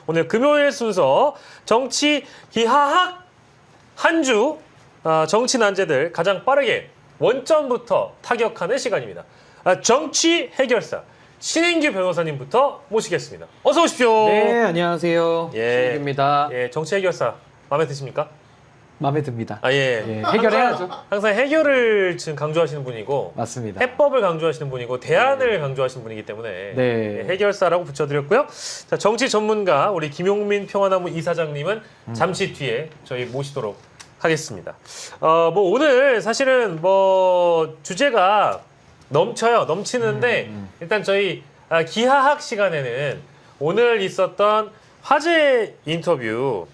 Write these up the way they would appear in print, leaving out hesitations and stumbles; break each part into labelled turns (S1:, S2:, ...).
S1: 오늘 금요일 순서 정치 기하학 한 주 정치 난제들 가장 빠르게 원점부터 타격하는 시간입니다. 정치 해결사 신인규 변호사님부터 모시겠습니다. 어서 오십시오.
S2: 네, 안녕하세요. 신인규입니다.
S1: 예, 정치 해결사 마음에 드십니까?
S2: 마음에 듭니다.
S1: 예.
S2: 해결해야죠.
S1: 항상 해결을 지금 강조하시는 분이고,
S2: 맞습니다.
S1: 해법을 강조하시는 분이고, 대안을 강조하시는 분이기 때문에
S2: 네.
S1: 해결사라고 붙여드렸고요. 자, 정치 전문가 우리 김용민 평화나무 이사장님은 잠시 뒤에 저희 모시도록 하겠습니다. 오늘 사실은 주제가 넘치는데 일단 저희 기하학 시간에는 오늘 있었던 화제 인터뷰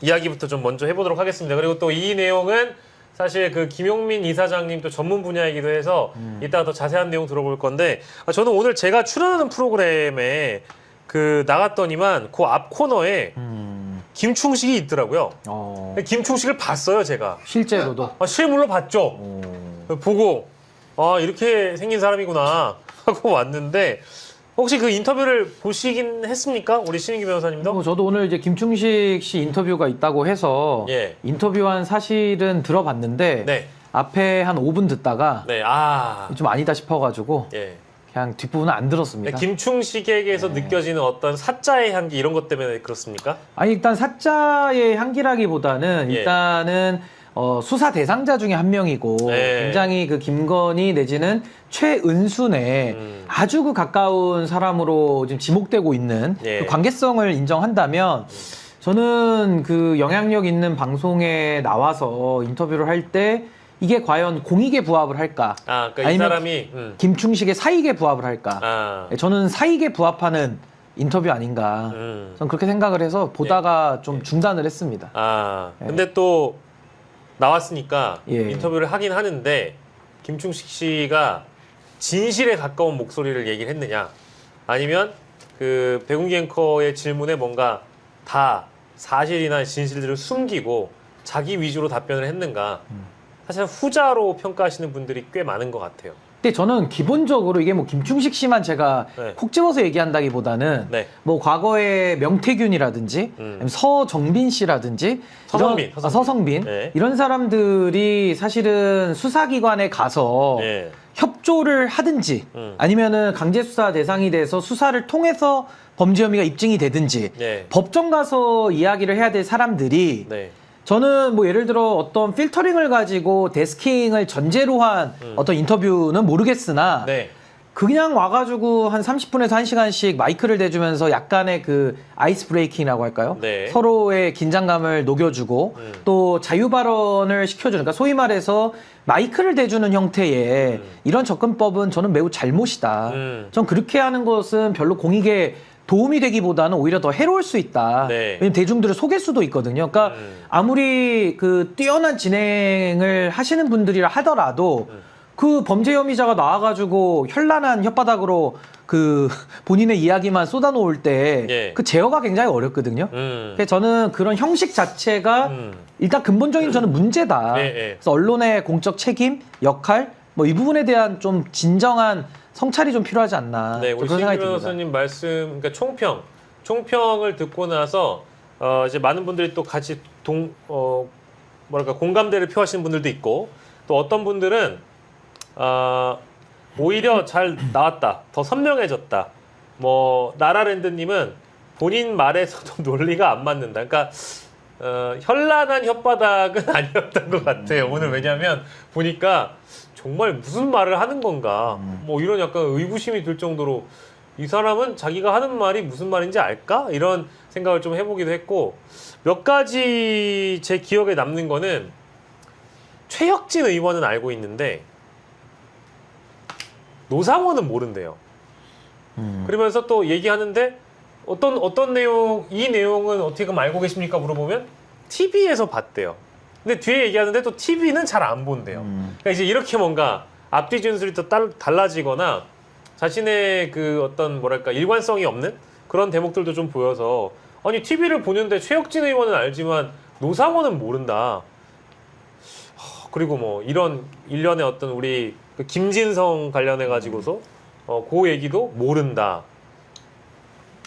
S1: 이야기부터 좀 먼저 해보도록 하겠습니다. 그리고 또 이 내용은 사실 그 김용민 이사장님 또 전문 분야이기도 해서 이따가 더 자세한 내용 들어볼 건데, 저는 오늘 제가 출연하는 프로그램에 나갔더니만 그 앞 코너에 김충식이 있더라고요. 김충식을 봤어요, 제가.
S2: 실제로도?
S1: 실물로 봤죠. 보고 이렇게 생긴 사람이구나 하고 왔는데, 혹시 그 인터뷰를 보시긴 했습니까? 우리 신인규 변호사님도?
S2: 저도 오늘 이제 김충식 씨 인터뷰가 있다고 해서
S1: 예.
S2: 인터뷰한 사실은 들어봤는데
S1: 네.
S2: 앞에 한 5분 듣다가
S1: 네,
S2: 좀 아니다 싶어가지고
S1: 예.
S2: 그냥 뒷부분은 안 들었습니다.
S1: 김충식에게서 느껴지는 어떤 사자의 향기 이런 것 때문에 그렇습니까?
S2: 아니 일단 사자의 향기라기보다는
S1: 예.
S2: 일단은 수사 대상자 중에 한 명이고
S1: 네.
S2: 굉장히 그 김건희 내지는 최은순에 아주 가까운 사람으로 지금 지목되고 있는
S1: 예.
S2: 그 관계성을 인정한다면 저는 그 영향력 있는 방송에 나와서 인터뷰를 할 때 이게 과연 공익에 부합을 할까?
S1: 그러니까 이
S2: 아니면
S1: 사람이
S2: 김충식의 사익에 부합을 할까? 저는 사익에 부합하는 인터뷰 아닌가? 저는 그렇게 생각을 해서 보다가 좀 중단을 했습니다.
S1: 근데 또 나왔으니까
S2: 예.
S1: 인터뷰를 하긴 하는데, 김충식 씨가 진실에 가까운 목소리를 얘기를 했느냐, 아니면 그 백운기 앵커의 질문에 뭔가 다 사실이나 진실들을 숨기고 자기 위주로 답변을 했는가, 사실 후자로 평가하시는 분들이 꽤 많은 것 같아요.
S2: 근데 저는 기본적으로 이게 김충식 씨만 제가
S1: 네.
S2: 콕 집어서 얘기한다기보다는
S1: 네.
S2: 과거에 명태균이라든지 아니면 서정빈 씨라든지 서성빈
S1: 네.
S2: 이런 사람들이 사실은 수사기관에 가서
S1: 네.
S2: 협조를 하든지 아니면은 강제 수사 대상이 돼서 수사를 통해서 범죄 혐의가 입증이 되든지
S1: 네.
S2: 법정 가서 이야기를 해야 될 사람들이
S1: 네.
S2: 저는 예를 들어 어떤 필터링을 가지고 데스킹을 전제로 한 어떤 인터뷰는 모르겠으나
S1: 네.
S2: 그냥 와가지고 한 30분에서 1시간씩 마이크를 대주면서 약간의 그 아이스 브레이킹이라고 할까요?
S1: 네.
S2: 서로의 긴장감을 녹여주고 또 자유 발언을 시켜주는, 그러니까 소위 말해서 마이크를 대주는 형태의 이런 접근법은 저는 매우 잘못이다. 전 그렇게 하는 것은 별로 공익에 도움이 되기보다는 오히려 더 해로울 수 있다.
S1: 네.
S2: 왜냐면 대중들을 속일 수도 있거든요. 그러니까 아무리 그 뛰어난 진행을 하시는 분들이라 하더라도 그 범죄 혐의자가 나와가지고 현란한 혓바닥으로 그 본인의 이야기만 쏟아놓을 때 그 제어가 굉장히 어렵거든요. 그래서 저는 그런 형식 자체가 일단 근본적인 저는 문제다. 그래서 언론의 공적 책임, 역할 이 부분에 대한 좀 진정한 성찰이 좀 필요하지 않나.
S1: 네, 우리 신인규 변호사님 말씀, 그러니까 총평을 듣고 나서 이제 많은 분들이 또 같이 공감대를 표하시는 분들도 있고, 또 어떤 분들은 오히려 잘 나왔다, 더 선명해졌다. 나라랜드님은 본인 말에서도 논리가 안 맞는다. 그러니까 현란한 혓바닥은 아니었던 것 같아요. 오늘 왜냐하면 보니까 정말 무슨 말을 하는 건가, 이런 약간 의구심이 들 정도로 이 사람은 자기가 하는 말이 무슨 말인지 알까? 이런 생각을 좀 해보기도 했고, 몇 가지 제 기억에 남는 거는 최혁진 의원은 알고 있는데 노상원은 모른대요. 그러면서 또 얘기하는데 어떤 내용, 이 내용은 어떻게 그럼 알고 계십니까? 물어보면 TV에서 봤대요. 근데 뒤에 얘기하는데 또 TV는 잘 안 본대요. 그러니까 이제 이렇게 뭔가 앞뒤 진술이 또 달라지거나 자신의 그 어떤 일관성이 없는 그런 대목들도 좀 보여서, 아니 TV를 보는데 최혁진 의원은 알지만 노상원은 모른다. 그리고 이런 일련의 어떤 우리 그 김진성 관련해 가지고서 그 얘기도 모른다.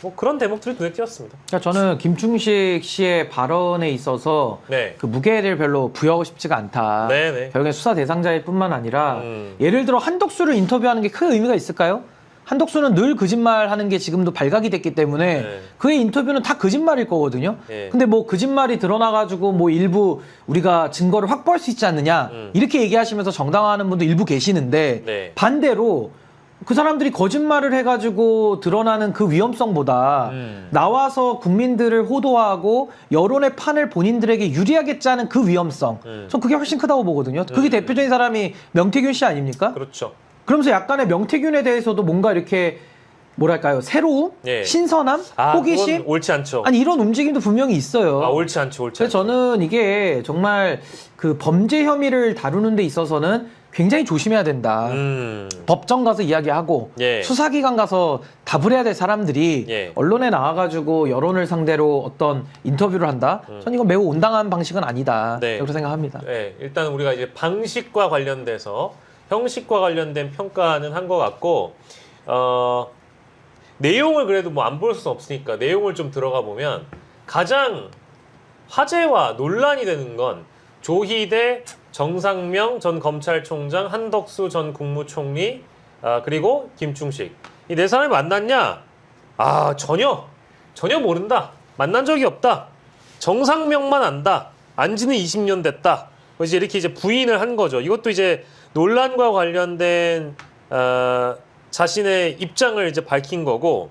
S1: 뭐 그런 대목들이 눈에 띄었습니다.
S2: 그러니까 저는 김충식 씨의 발언에 있어서
S1: 네.
S2: 그 무게를 별로 부여하고 싶지가 않다.
S1: 네네.
S2: 결국엔 수사 대상자일 뿐만 아니라 예를 들어 한덕수를 인터뷰하는 게 큰 의미가 있을까요? 한덕수는 늘 거짓말하는 게 지금도 발각이 됐기 때문에
S1: 네.
S2: 그의 인터뷰는 다 거짓말일 거거든요.
S1: 네.
S2: 근데 뭐 거짓말이 드러나가지고 뭐 일부 우리가 증거를 확보할 수 있지 않느냐 이렇게 얘기하시면서 정당화하는 분도 일부 계시는데
S1: 네.
S2: 반대로 그 사람들이 거짓말을 해가지고 드러나는 그 위험성보다 나와서 국민들을 호도하고 여론의 판을 본인들에게 유리하게 짜는 그 위험성 전 그게 훨씬 크다고 보거든요. 그게 대표적인 사람이 명태균 씨 아닙니까?
S1: 그렇죠.
S2: 그러면서 약간의 명태균에 대해서도 뭔가 이렇게 뭐랄까요 새로움,
S1: 예.
S2: 신선함,
S1: 아,
S2: 호기심
S1: 그건 옳지 않죠.
S2: 아니 이런 움직임도 분명히 있어요.
S1: 아, 옳지 않죠. 옳지
S2: 그래서
S1: 않죠.
S2: 저는 이게 정말 그 범죄 혐의를 다루는 데 있어서는 굉장히 조심해야 된다. 법정 가서 이야기하고
S1: 예.
S2: 수사기관 가서 답을 해야 될 사람들이
S1: 예.
S2: 언론에 나와가지고 여론을 상대로 어떤 인터뷰를 한다. 저는 이건 매우 온당한 방식은 아니다.
S1: 네.
S2: 그렇게 생각합니다.
S1: 네, 일단 우리가 이제 방식과 관련돼서 형식과 관련된 평가는 한 것 같고 내용을 그래도 뭐 안 볼 수는 없으니까 내용을 좀 들어가 보면 가장 화제와 논란이 되는 건 조희대, 정상명 전 검찰총장, 한덕수 전 국무총리, 그리고 김충식. 이 네 사람이 만났냐? 아, 전혀 모른다. 만난 적이 없다. 정상명만 안다. 안지는 20년 됐다. 이제 이렇게 이제 부인을 한 거죠. 이것도 이제 논란과 관련된 자신의 입장을 이제 밝힌 거고,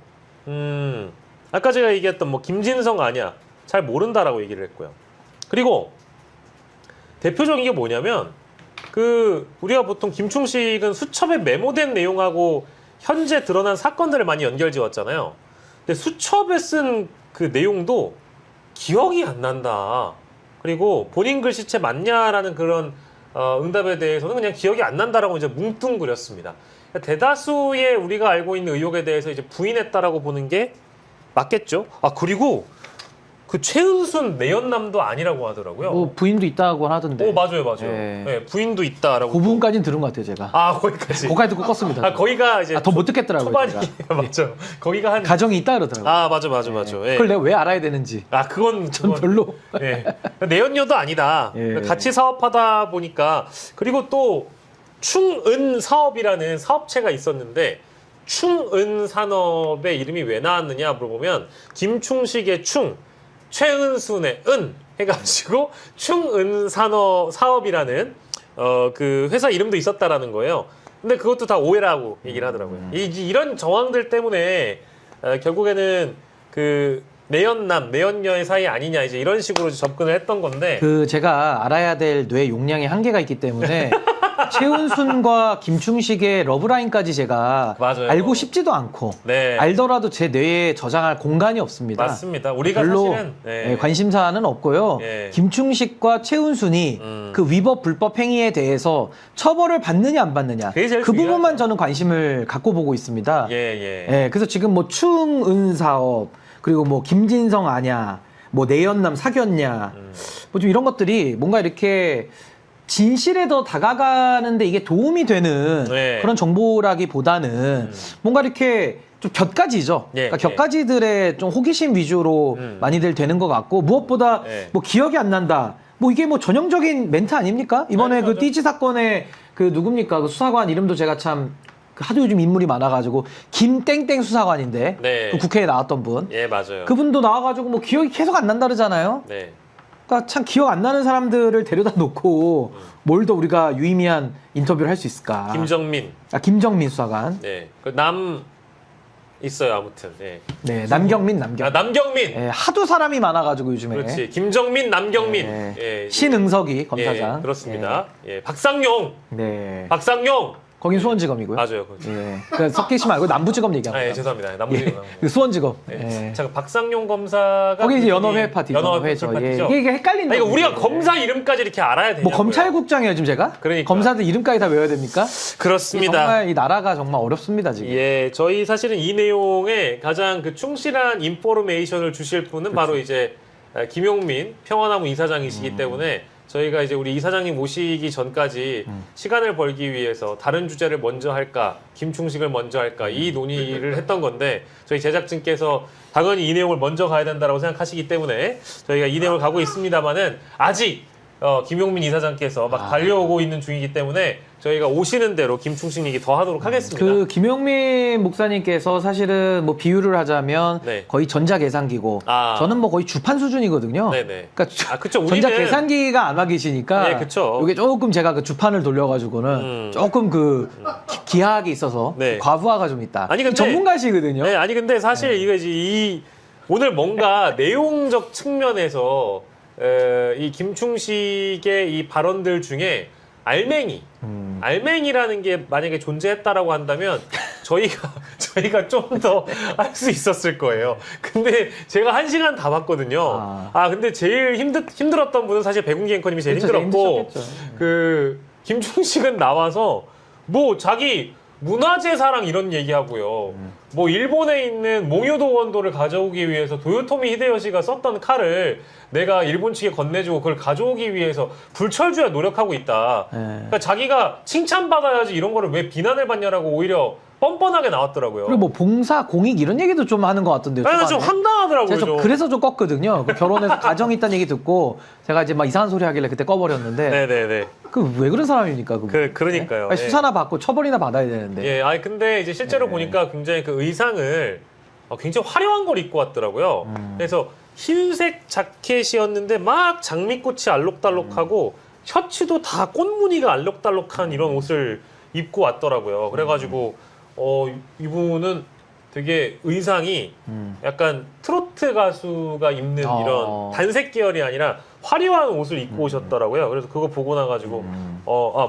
S1: 아까 제가 얘기했던 뭐 김진성 아니야. 잘 모른다라고 얘기를 했고요. 그리고 대표적인 게 뭐냐면 우리가 보통 김충식은 수첩에 메모된 내용하고 현재 드러난 사건들을 많이 연결지었잖아요. 근데 수첩에 쓴 그 내용도 기억이 안 난다. 그리고 본인 글씨체 맞냐라는 그런 응답에 대해서는 그냥 기억이 안 난다라고 이제 뭉뚱그렸습니다. 그러니까 대다수의 우리가 알고 있는 의혹에 대해서 이제 부인했다라고 보는 게 맞겠죠. 아, 그리고 그 최은순 내연남도 아니라고 하더라고요.
S2: 뭐 부인도 있다고 하던데.
S1: 오, 맞아요.
S2: 예.
S1: 네, 부인도 있다라고.
S2: 그 부분까지는 들은 것 같아요, 제가.
S1: 아, 거기까지.
S2: 거기까지 듣고 껐습니다.
S1: 아, 거기가 이제
S2: 더 못 듣겠더라고요.
S1: 초반이
S2: 제가.
S1: 맞죠. 거기가 한
S2: 가정이 있다 그러더라고요.
S1: 아, 맞아. 예.
S2: 그걸 내가 왜 알아야 되는지.
S1: 아, 그건
S2: 별로.
S1: 예. 내연녀도 아니다.
S2: 예.
S1: 같이 사업하다 보니까. 그리고 또 충은 사업이라는 사업체가 있었는데 충은 산업의 이름이 왜 나왔느냐 물어보면 김충식의 충, 최은순의 은 해가지고 충은 사업이라는 그 회사 이름도 있었다라는 거예요. 근데 그것도 다 오해라고 얘기를 하더라고요. 이런 정황들 때문에 결국에는 그 내연녀의 사이 아니냐 이제 이런 식으로 접근을 했던 건데.
S2: 그 제가 알아야 될 뇌 용량의 한계가 있기 때문에 최은순과 김충식의 러브라인까지 제가
S1: 맞아요.
S2: 알고 싶지도 않고
S1: 네.
S2: 알더라도 제 뇌에 저장할 공간이 없습니다.
S1: 맞습니다. 우리가
S2: 별로
S1: 사실은 네.
S2: 관심사는 없고요.
S1: 네.
S2: 김충식과 최은순이 그 위법 불법 행위에 대해서 처벌을 받느냐 안 받느냐
S1: 그게 제일
S2: 그 부분만
S1: 중요하죠.
S2: 저는 관심을 갖고 보고 있습니다.
S1: 예.
S2: 그래서 지금 뭐 충은 사업 그리고 뭐 김진성 아냐 뭐 내연남 사귀었냐 뭐 좀 이런 것들이 뭔가 이렇게 진실에 더 다가가는데 이게 도움이 되는
S1: 네.
S2: 그런 정보라기보다는 뭔가 이렇게 좀 곁가지죠.
S1: 예,
S2: 그러니까 곁가지들의 좀 호기심 위주로 많이들 되는 것 같고 무엇보다
S1: 예.
S2: 뭐 기억이 안 난다. 뭐 이게 뭐 전형적인 멘트 아닙니까? 이번에
S1: 네,
S2: 그
S1: 맞아요.
S2: 띠지 사건의 그 누굽니까? 그 수사관 이름도 제가 참 하도 요즘 인물이 많아가지고 김땡땡 수사관인데
S1: 네.
S2: 그 국회에 나왔던 분.
S1: 예, 맞아요.
S2: 그분도 나와가지고 뭐 기억이 계속 안 난다 그러잖아요.
S1: 네.
S2: 그러니까 참 기억 안 나는 사람들을 데려다 놓고 뭘 더 우리가 유의미한 인터뷰를 할 수 있을까? 김정민 수사관.
S1: 네. 그 남 있어요, 아무튼. 네.
S2: 네, 남경민.
S1: 아, 남경민.
S2: 네, 하도 사람이 많아가지고 요즘에.
S1: 그렇지. 김정민, 남경민.
S2: 네.
S1: 예.
S2: 신응석이 검사장.
S1: 예, 그렇습니다. 예. 박상용.
S2: 네.
S1: 박상용.
S2: 거긴 수원지검이고요.
S1: 맞아요. 그렇죠.
S2: 예. 그러니까 섞기 씨 말고 남부지검 얘기하는
S1: 아,
S2: 거예요.
S1: 예, 죄송합니다. 남부지검.
S2: 그 수원지검.
S1: 네.
S2: 예.
S1: 자, 박상용 검사가
S2: 거기 이제 연어회 파티.
S1: 연어회죠.
S2: 파티죠. 예. 이게 헷갈린다.
S1: 아니, 우리가 검사 이름까지 이렇게 알아야 되냐고요.
S2: 뭐 검찰국장이에요 지금 제가?
S1: 그러니까.
S2: 검사들 이름까지 다 외워야 됩니까?
S1: 그렇습니다.
S2: 정말 이 나라가 정말 어렵습니다 지금.
S1: 예, 저희 사실은 이 내용에 가장 그 충실한 인포메이션을 주실 분은 바로 이제 김용민 평화나무 이사장이시기 때문에 저희가 이제 우리 이사장님 모시기 전까지 시간을 벌기 위해서 다른 주제를 먼저 할까, 김충식을 먼저 할까 이 논의를 했던 건데 저희 제작진께서 당연히 이 내용을 먼저 가야 된다고 생각하시기 때문에 저희가 이 내용을 가고 있습니다만은 아직 김용민 이사장께서 막 달려오고 있는 중이기 때문에 저희가 오시는 대로 김충식 얘기 더 하도록 하겠습니다.
S2: 그 김용민 목사님께서 사실은 뭐 비유를 하자면
S1: 네.
S2: 거의 전자 계산기고
S1: 아.
S2: 저는 뭐 거의 주판 수준이거든요.
S1: 네네.
S2: 그러니까
S1: 그쵸.
S2: 전자
S1: 우리는
S2: 계산기가 안 와 계시니까
S1: 네, 그쵸.
S2: 이게 조금 제가 그 주판을 돌려가지고는 조금 그 기하학이 있어서
S1: 네.
S2: 과부하가 좀 있다.
S1: 아니, 근데-
S2: 전문가시거든요.
S1: 네, 아니 근데 사실 이거 이제 오늘 뭔가 내용적 측면에서 이 김충식의 이 발언들 중에 알맹이라는 게 만약에 존재했다라고 한다면 저희가 좀 더 할 수 있었을 거예요. 근데 제가 1시간 다 봤거든요. 근데 제일 힘들었던 분은 사실 백운기 앵커님이 제일
S2: 그쵸,
S1: 힘들었고
S2: 힘드셨겠죠.
S1: 그 김충식은 나와서 뭐 자기 문화재사랑 이런 얘기하고요. 뭐 일본에 있는 몽요도 원도를 가져오기 위해서 도요토미 히데요시가 썼던 칼을 내가 일본 측에 건네주고 그걸 가져오기 위해서 불철주야 노력하고 있다.
S2: 네.
S1: 그러니까 자기가 칭찬받아야지 이런 거를 왜 비난을 받냐라고 오히려 뻔뻔하게 나왔더라고요.
S2: 그리고 뭐 봉사, 공익 이런 얘기도 좀 하는 것 같던데요.
S1: 그래서 좀
S2: 초반에.
S1: 황당하더라고요.
S2: 제가
S1: 좀.
S2: 그래서 좀 껐거든요. 그 결혼해서 가정이 있다는 얘기 듣고 제가 이제 막 이상한 소리 하길래 그때 꺼버렸는데
S1: 네네네.
S2: 그 왜 그런 사람입니까?
S1: 그러니까요.
S2: 아니,
S1: 예.
S2: 수사나 받고 처벌이나 받아야 되는데.
S1: 예, 아니 근데 이제 실제로 보니까 굉장히 그 의상을 굉장히 화려한 걸 입고 왔더라고요. 그래서 흰색 자켓이었는데 막 장미꽃이 알록달록하고 셔츠도 다 꽃무늬가 알록달록한 이런 옷을 입고 왔더라고요. 그래가지고 이분은 되게 의상이 약간 트로트 가수가 입는 이런 단색 계열이 아니라 화려한 옷을 입고 오셨더라고요. 그래서 그거 보고 나가지고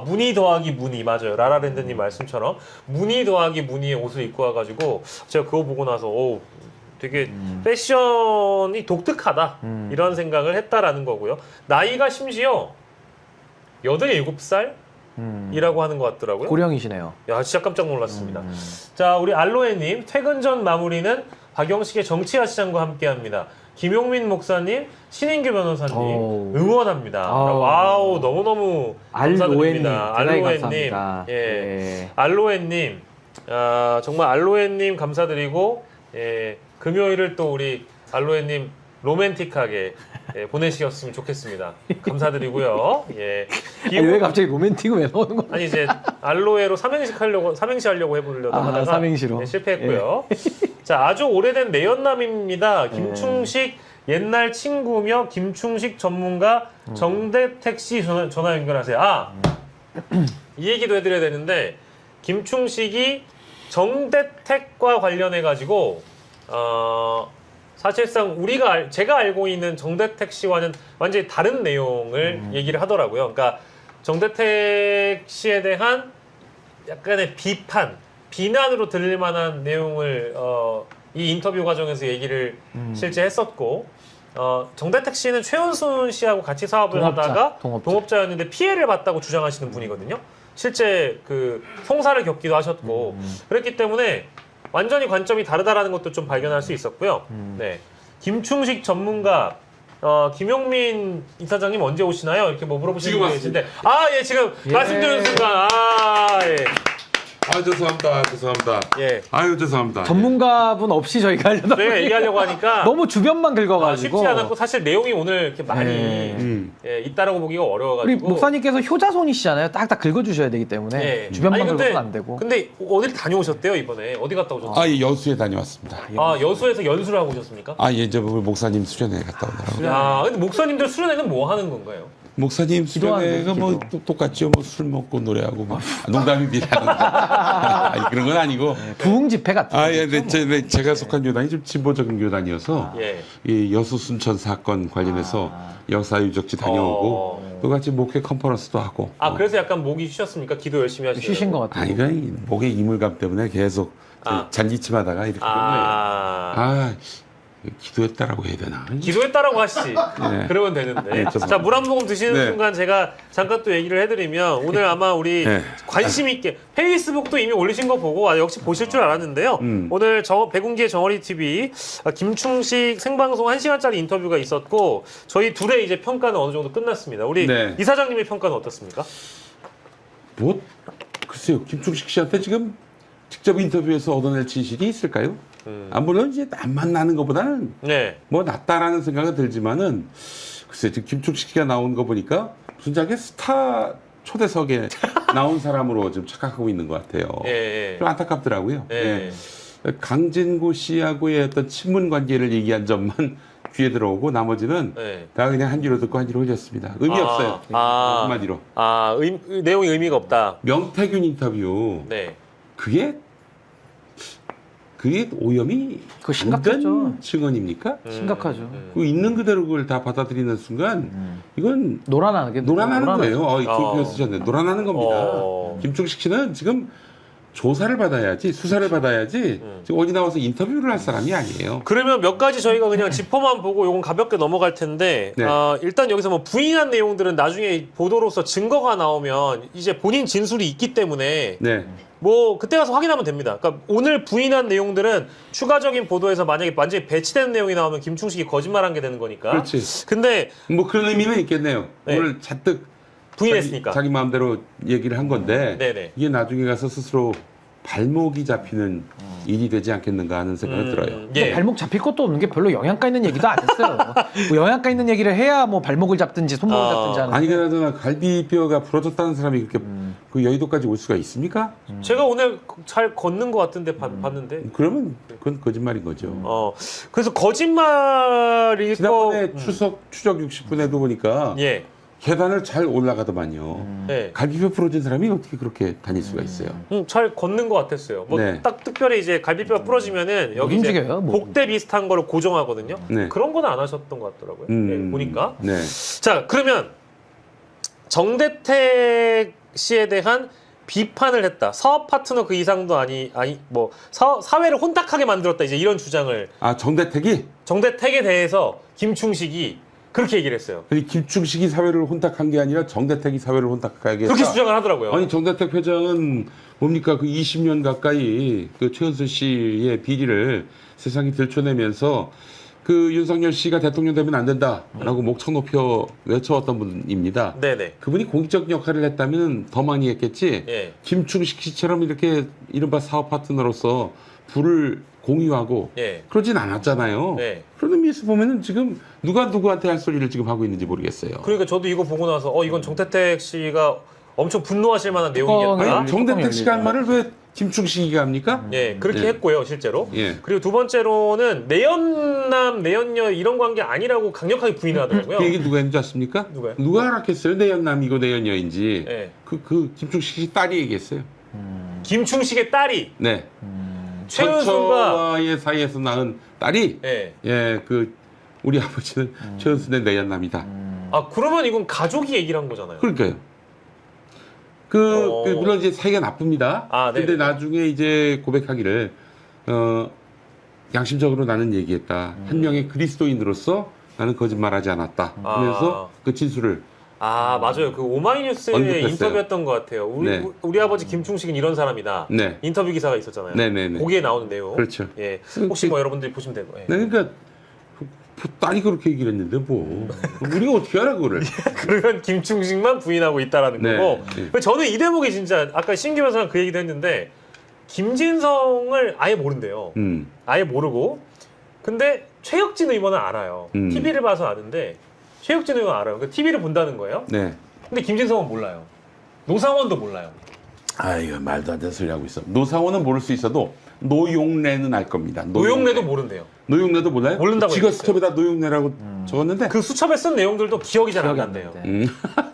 S1: 무늬 더하기 무늬 맞아요. 라라랜드님 말씀처럼 무늬 더하기 무늬의 옷을 입고 와가지고 제가 그거 보고 나서 되게 패션이 독특하다 이런 생각을 했다라는 거고요. 나이가 심지어 87살? 이라고 하는 것 같더라고요.
S2: 고령이시네요.
S1: 야, 진짜 깜짝 놀랐습니다. 자, 우리 알로에님, 퇴근 전 마무리는 박영식의 정치와 시장과 함께합니다. 김용민 목사님, 신인규 변호사님 응원합니다. 와우, 너무너무 감사드립니다.
S2: 알로에님,
S1: 알로에님,
S2: 감사합니다.
S1: 예, 알로에님, 정말 알로에님 감사드리고, 예, 금요일을 또 우리 알로에님 로맨틱하게 보내시었으면 좋겠습니다. 감사드리고요. 예.
S2: 아니, 왜 갑자기 로맨틱을 왜 나오는 거야?
S1: 아니 이제 알로에로 삼행시 하려고 해보려고 하다가
S2: 삼행시로.
S1: 네, 실패했고요. 자, 아주 오래된 내연남입니다. 김충식 옛날 친구며 김충식 전문가 정대택 씨 전화 연결하세요. 이 얘기도 해드려야 되는데 김충식이 정대택과 관련해 가지고 사실상 제가 알고 있는 정대택 씨와는 완전히 다른 내용을 얘기를 하더라고요. 그러니까 정대택 씨에 대한 약간의 비난으로 들릴 만한 내용을 이 인터뷰 과정에서 얘기를 실제 했었고, 정대택 씨는 최은순 씨하고 같이 사업을 하다가 동업자였는데 피해를 봤다고 주장하시는 분이거든요. 실제 그 형사를 겪기도 하셨고, 그랬기 때문에 완전히 관점이 다르다라는 것도 좀 발견할 수 있었고요. 네, 김충식 전문가 김용민 이사장님 언제 오시나요? 이렇게 뭐 물어보시는 분이 계신데 예, 지금 말씀드리는 순간 예.
S3: 죄송합니다.
S1: 예.
S3: 아유, 죄송합니다.
S2: 전문가분 없이 저희가 하려다
S1: 저희가 얘기하려고 하니까
S2: 너무 주변만 긁어가지고
S1: 쉽지 않았고 사실 내용이 오늘 이렇게 많이 있다라고 보기가
S2: 우리
S1: 어려워가지고
S2: 목사님께서 효자손이시잖아요. 딱딱 긁어주셔야 되기 때문에
S1: 예.
S2: 주변만
S1: 아니,
S2: 긁어서는 안 되고.
S1: 근데 어딜 다녀오셨대요 이번에? 어디 갔다 오셨어요?
S3: 여수에 다녀왔습니다.
S1: 여수에서 연수를 하고 오셨습니까?
S3: 우리 목사님 수련회 갔다 오더라고요.
S1: 야, 근데 목사님들 수련회는 뭐 하는 건가요?
S3: 목사님 수련회가 뭐 똑같죠. 뭐 술 먹고 노래하고 뭐 농담입니다. 그런 건 아니고.
S2: 부흥 집회 같은.
S3: 제가 속한 교단이 좀 진보적인 교단이어서
S1: 예.
S3: 이 여수 순천 사건 관련해서 역사 유적지 다녀오고 또 같이 목회 컨퍼런스도 하고.
S1: 그래서 약간 목이 쉬셨습니까? 기도 열심히 하시고.
S2: 쉬신 것 같아요.
S3: 이거 목의 이물감 때문에 계속 잔기침하다가 이렇게 된 거예요. 기도했다라고 해야 되나?
S1: 기도했다라고 하시지.
S3: 네.
S1: 그러면 되는데.
S3: 네, 죄송합니다.
S1: 자, 물 한 모금 드시는
S3: 네.
S1: 순간 제가 잠깐 또 얘기를 해드리면 오늘 아마 우리
S3: 네.
S1: 관심 있게 페이스북도 이미 올리신 거 보고 역시 보실 줄 알았는데요. 오늘 백운기의 정어리 TV 김충식 생방송 1시간짜리 인터뷰가 있었고 저희 둘의 이제 평가는 어느 정도 끝났습니다. 우리
S3: 네.
S1: 이사장님의 평가는 어떻습니까?
S3: 뭐 글쎄요, 김충식 씨한테 지금 직접 인터뷰에서 얻어낼 진실이 있을까요? 물론 이제 안 만나는 것보다는
S1: 네.
S3: 뭐 낫다라는 생각은 들지만은 글쎄 지금 김충식 씨가 나온 거 보니까 무슨 자기 스타 초대석에 나온 사람으로 지금 착각하고 있는 것 같아요.
S1: 예, 예.
S3: 좀 안타깝더라고요.
S1: 예.
S3: 예. 강진구 씨하고의 어떤 친문 관계를 얘기한 점만 귀에 들어오고 나머지는
S1: 네.
S3: 다 그냥 한 귀로 듣고 한 귀로 흘렸습니다. 의미 없어요. 한마디로.
S1: 내용이 의미가 없다.
S3: 명태균 인터뷰.
S1: 네.
S3: 그게 오염이
S2: 그거 심각하죠.
S3: 안 된 증언입니까?
S2: 심각하죠.
S3: 그 있는 그대로 그걸 다 받아들이는 순간 이건
S2: 노란하는
S3: 거예요. 그 표현 쓰셨네. 노란하는 겁니다.
S1: 어.
S3: 김충식 씨는 지금 조사를 받아야지, 수사를 받아야지 지금 어디 나와서 인터뷰를 할 사람이 아니에요.
S1: 그러면 몇 가지 저희가 그냥 짚어만 보고 요건 가볍게 넘어갈 텐데
S3: 네.
S1: 일단 여기서 뭐 부인한 내용들은 나중에 보도로서 증거가 나오면 이제 본인 진술이 있기 때문에
S3: 네.
S1: 뭐 그때 가서 확인하면 됩니다. 그러니까 오늘 부인한 내용들은 추가적인 보도에서 만약에 완전히 배치되는 내용이 나오면 김충식이 거짓말한 게 되는 거니까.
S3: 그렇지.
S1: 근데
S3: 뭐 그런 의미는 있겠네요.
S1: 네.
S3: 오늘 잔뜩
S1: 부인했으니까.
S3: 자기 마음대로 얘기를 한 건데
S1: 네네.
S3: 이게 나중에 가서 스스로 발목이 잡히는 일이 되지 않겠는가 하는 생각이 들어요.
S1: 예.
S2: 발목 잡힐 것도 없는 게 별로 영양가 있는 얘기도 안 했어요. 뭐 영양가 있는 얘기를 해야 뭐 발목을 잡든지 손목을 잡든지 하는.
S3: 아니 그나저나 갈비뼈가 부러졌다는 사람이 그렇게 그 여의도까지 올 수가 있습니까?
S1: 제가 오늘 잘 걷는 것 같은데 봤는데.
S3: 그러면 그건 거짓말인 거죠.
S1: 그래서 거짓말일 거.
S3: 지난번에 추석 추적 60분에도 보니까
S1: 예.
S3: 계단을 잘 올라가더만요.
S1: 네.
S3: 갈비뼈 부러진 사람이 어떻게 그렇게 다닐 수가 있어요?
S1: 잘 걷는 것 같았어요. 뭐
S3: 네.
S1: 딱 특별히 이제 갈비뼈가 부러지면은 여기 이제
S2: 움직여요, 뭐.
S1: 복대 비슷한 거를 고정하거든요.
S3: 네.
S1: 그런 건 안 하셨던 것 같더라고요. 네, 보니까.
S3: 네.
S1: 자, 그러면 정대택 씨에 대한 비판을 했다. 사업 파트너 그 이상도 뭐 사회를 혼탁하게 만들었다. 이제 이런 주장을
S3: 정대택이
S1: 정대택에 대해서 김충식이 그렇게 얘기를 했어요.
S3: 아니 김충식이 사회를 혼탁한 게 아니라 정대택이 사회를 혼탁하게
S1: 그렇게
S3: 했다.
S1: 주장을 하더라고요.
S3: 아니 정대택 회장은 뭡니까 그 20년 가까이 그 최은순 씨의 비리를 세상에 들춰내면서 그 윤석열 씨가 대통령 되면 안 된다라고 목청 높여 외쳐왔던 분입니다.
S1: 네네.
S3: 그분이 공익적 역할을 했다면 더 많이 했겠지.
S1: 예.
S3: 김충식 씨처럼 이렇게 이른바 사업 파트너로서 부를 공유하고
S1: 예.
S3: 그러진 않았잖아요.
S1: 네.
S3: 그런 의미에서 보면은 지금 누가 누구한테 할 소리를 지금 하고 있는지 모르겠어요.
S1: 그러니까 저도 이거 보고 나서 이건 정태택 씨가 엄청 분노하실 만한 내용이겠다.
S3: 아니, 정대택 씨가 한 말을 왜 김충식이가 합니까?
S1: 예, 그렇게
S3: 예.
S1: 했고요, 실제로.
S3: 예.
S1: 그리고 두 번째로는 내연남, 내연녀 이런 관계 아니라고 강력하게 부인하더라고요.
S3: 그 얘기 누가 했는지 아십니까?
S1: 누가요?
S3: 누가 알았겠어요? 내연남이고 내연녀인지.
S1: 예.
S3: 그 김충식 씨 딸이 얘기했어요.
S1: 김충식의 딸이
S3: 네.
S1: 최은순과
S3: 처와의 사이에서 낳은 딸이
S1: 예.
S3: 그 우리 아버지는 최은순의 내연남이다.
S1: 그러면 이건 가족이 얘기를 한 거잖아요.
S3: 그러니까요. 물론 이제 사이가 나쁩니다. 근데
S1: 네네.
S3: 나중에 이제 고백하기를 양심적으로 나는 얘기했다. 한 명의 그리스도인으로서 나는 거짓말하지 않았다. 하면서 그 진술을
S1: 맞아요. 그 오마이뉴스의
S3: 언급했어요.
S1: 인터뷰였던 것 같아요. 우리 아버지 김충식은 이런 사람이다.
S3: 네.
S1: 인터뷰 기사가 있었잖아요.
S3: 네네네.
S1: 거기에 나오는 내용.
S3: 그렇죠.
S1: 예. 혹시 뭐 여러분들이 보시면 되고. 예.
S3: 네, 그러니까 딸이 그렇게 얘기를 했는데 뭐 우리가 어떻게 알아 그거를?
S1: 그러면 김충식만 부인하고 있다라는
S3: 네.
S1: 거고.
S3: 네.
S1: 저는 이 대목이 진짜 아까 신 변호사랑 그 얘기도 했는데 김진성을 아예 모른대요. 아예 모르고. 근데 최혁진 의원은 알아요. TV를 봐서 아는데 최혁진 의원 알아요. 그러니까 TV를 본다는 거예요.
S3: 네.
S1: 근데 김진성은 몰라요. 노상원도 몰라요.
S3: 이거 말도 안 되는 소리 하고 있어. 노상원은 모를 수 있어도 노용래는 알 겁니다.
S1: 노용래도 모른대요.
S3: 노용래도 몰라요?
S1: 모른다고
S3: 지가
S1: 얘기했어요.
S3: 수첩에다 노용래라고 적었는데
S1: 그 수첩에 쓴 내용들도 기억이 잘 안
S2: 기억이 안
S1: 난대요.
S2: 나는데.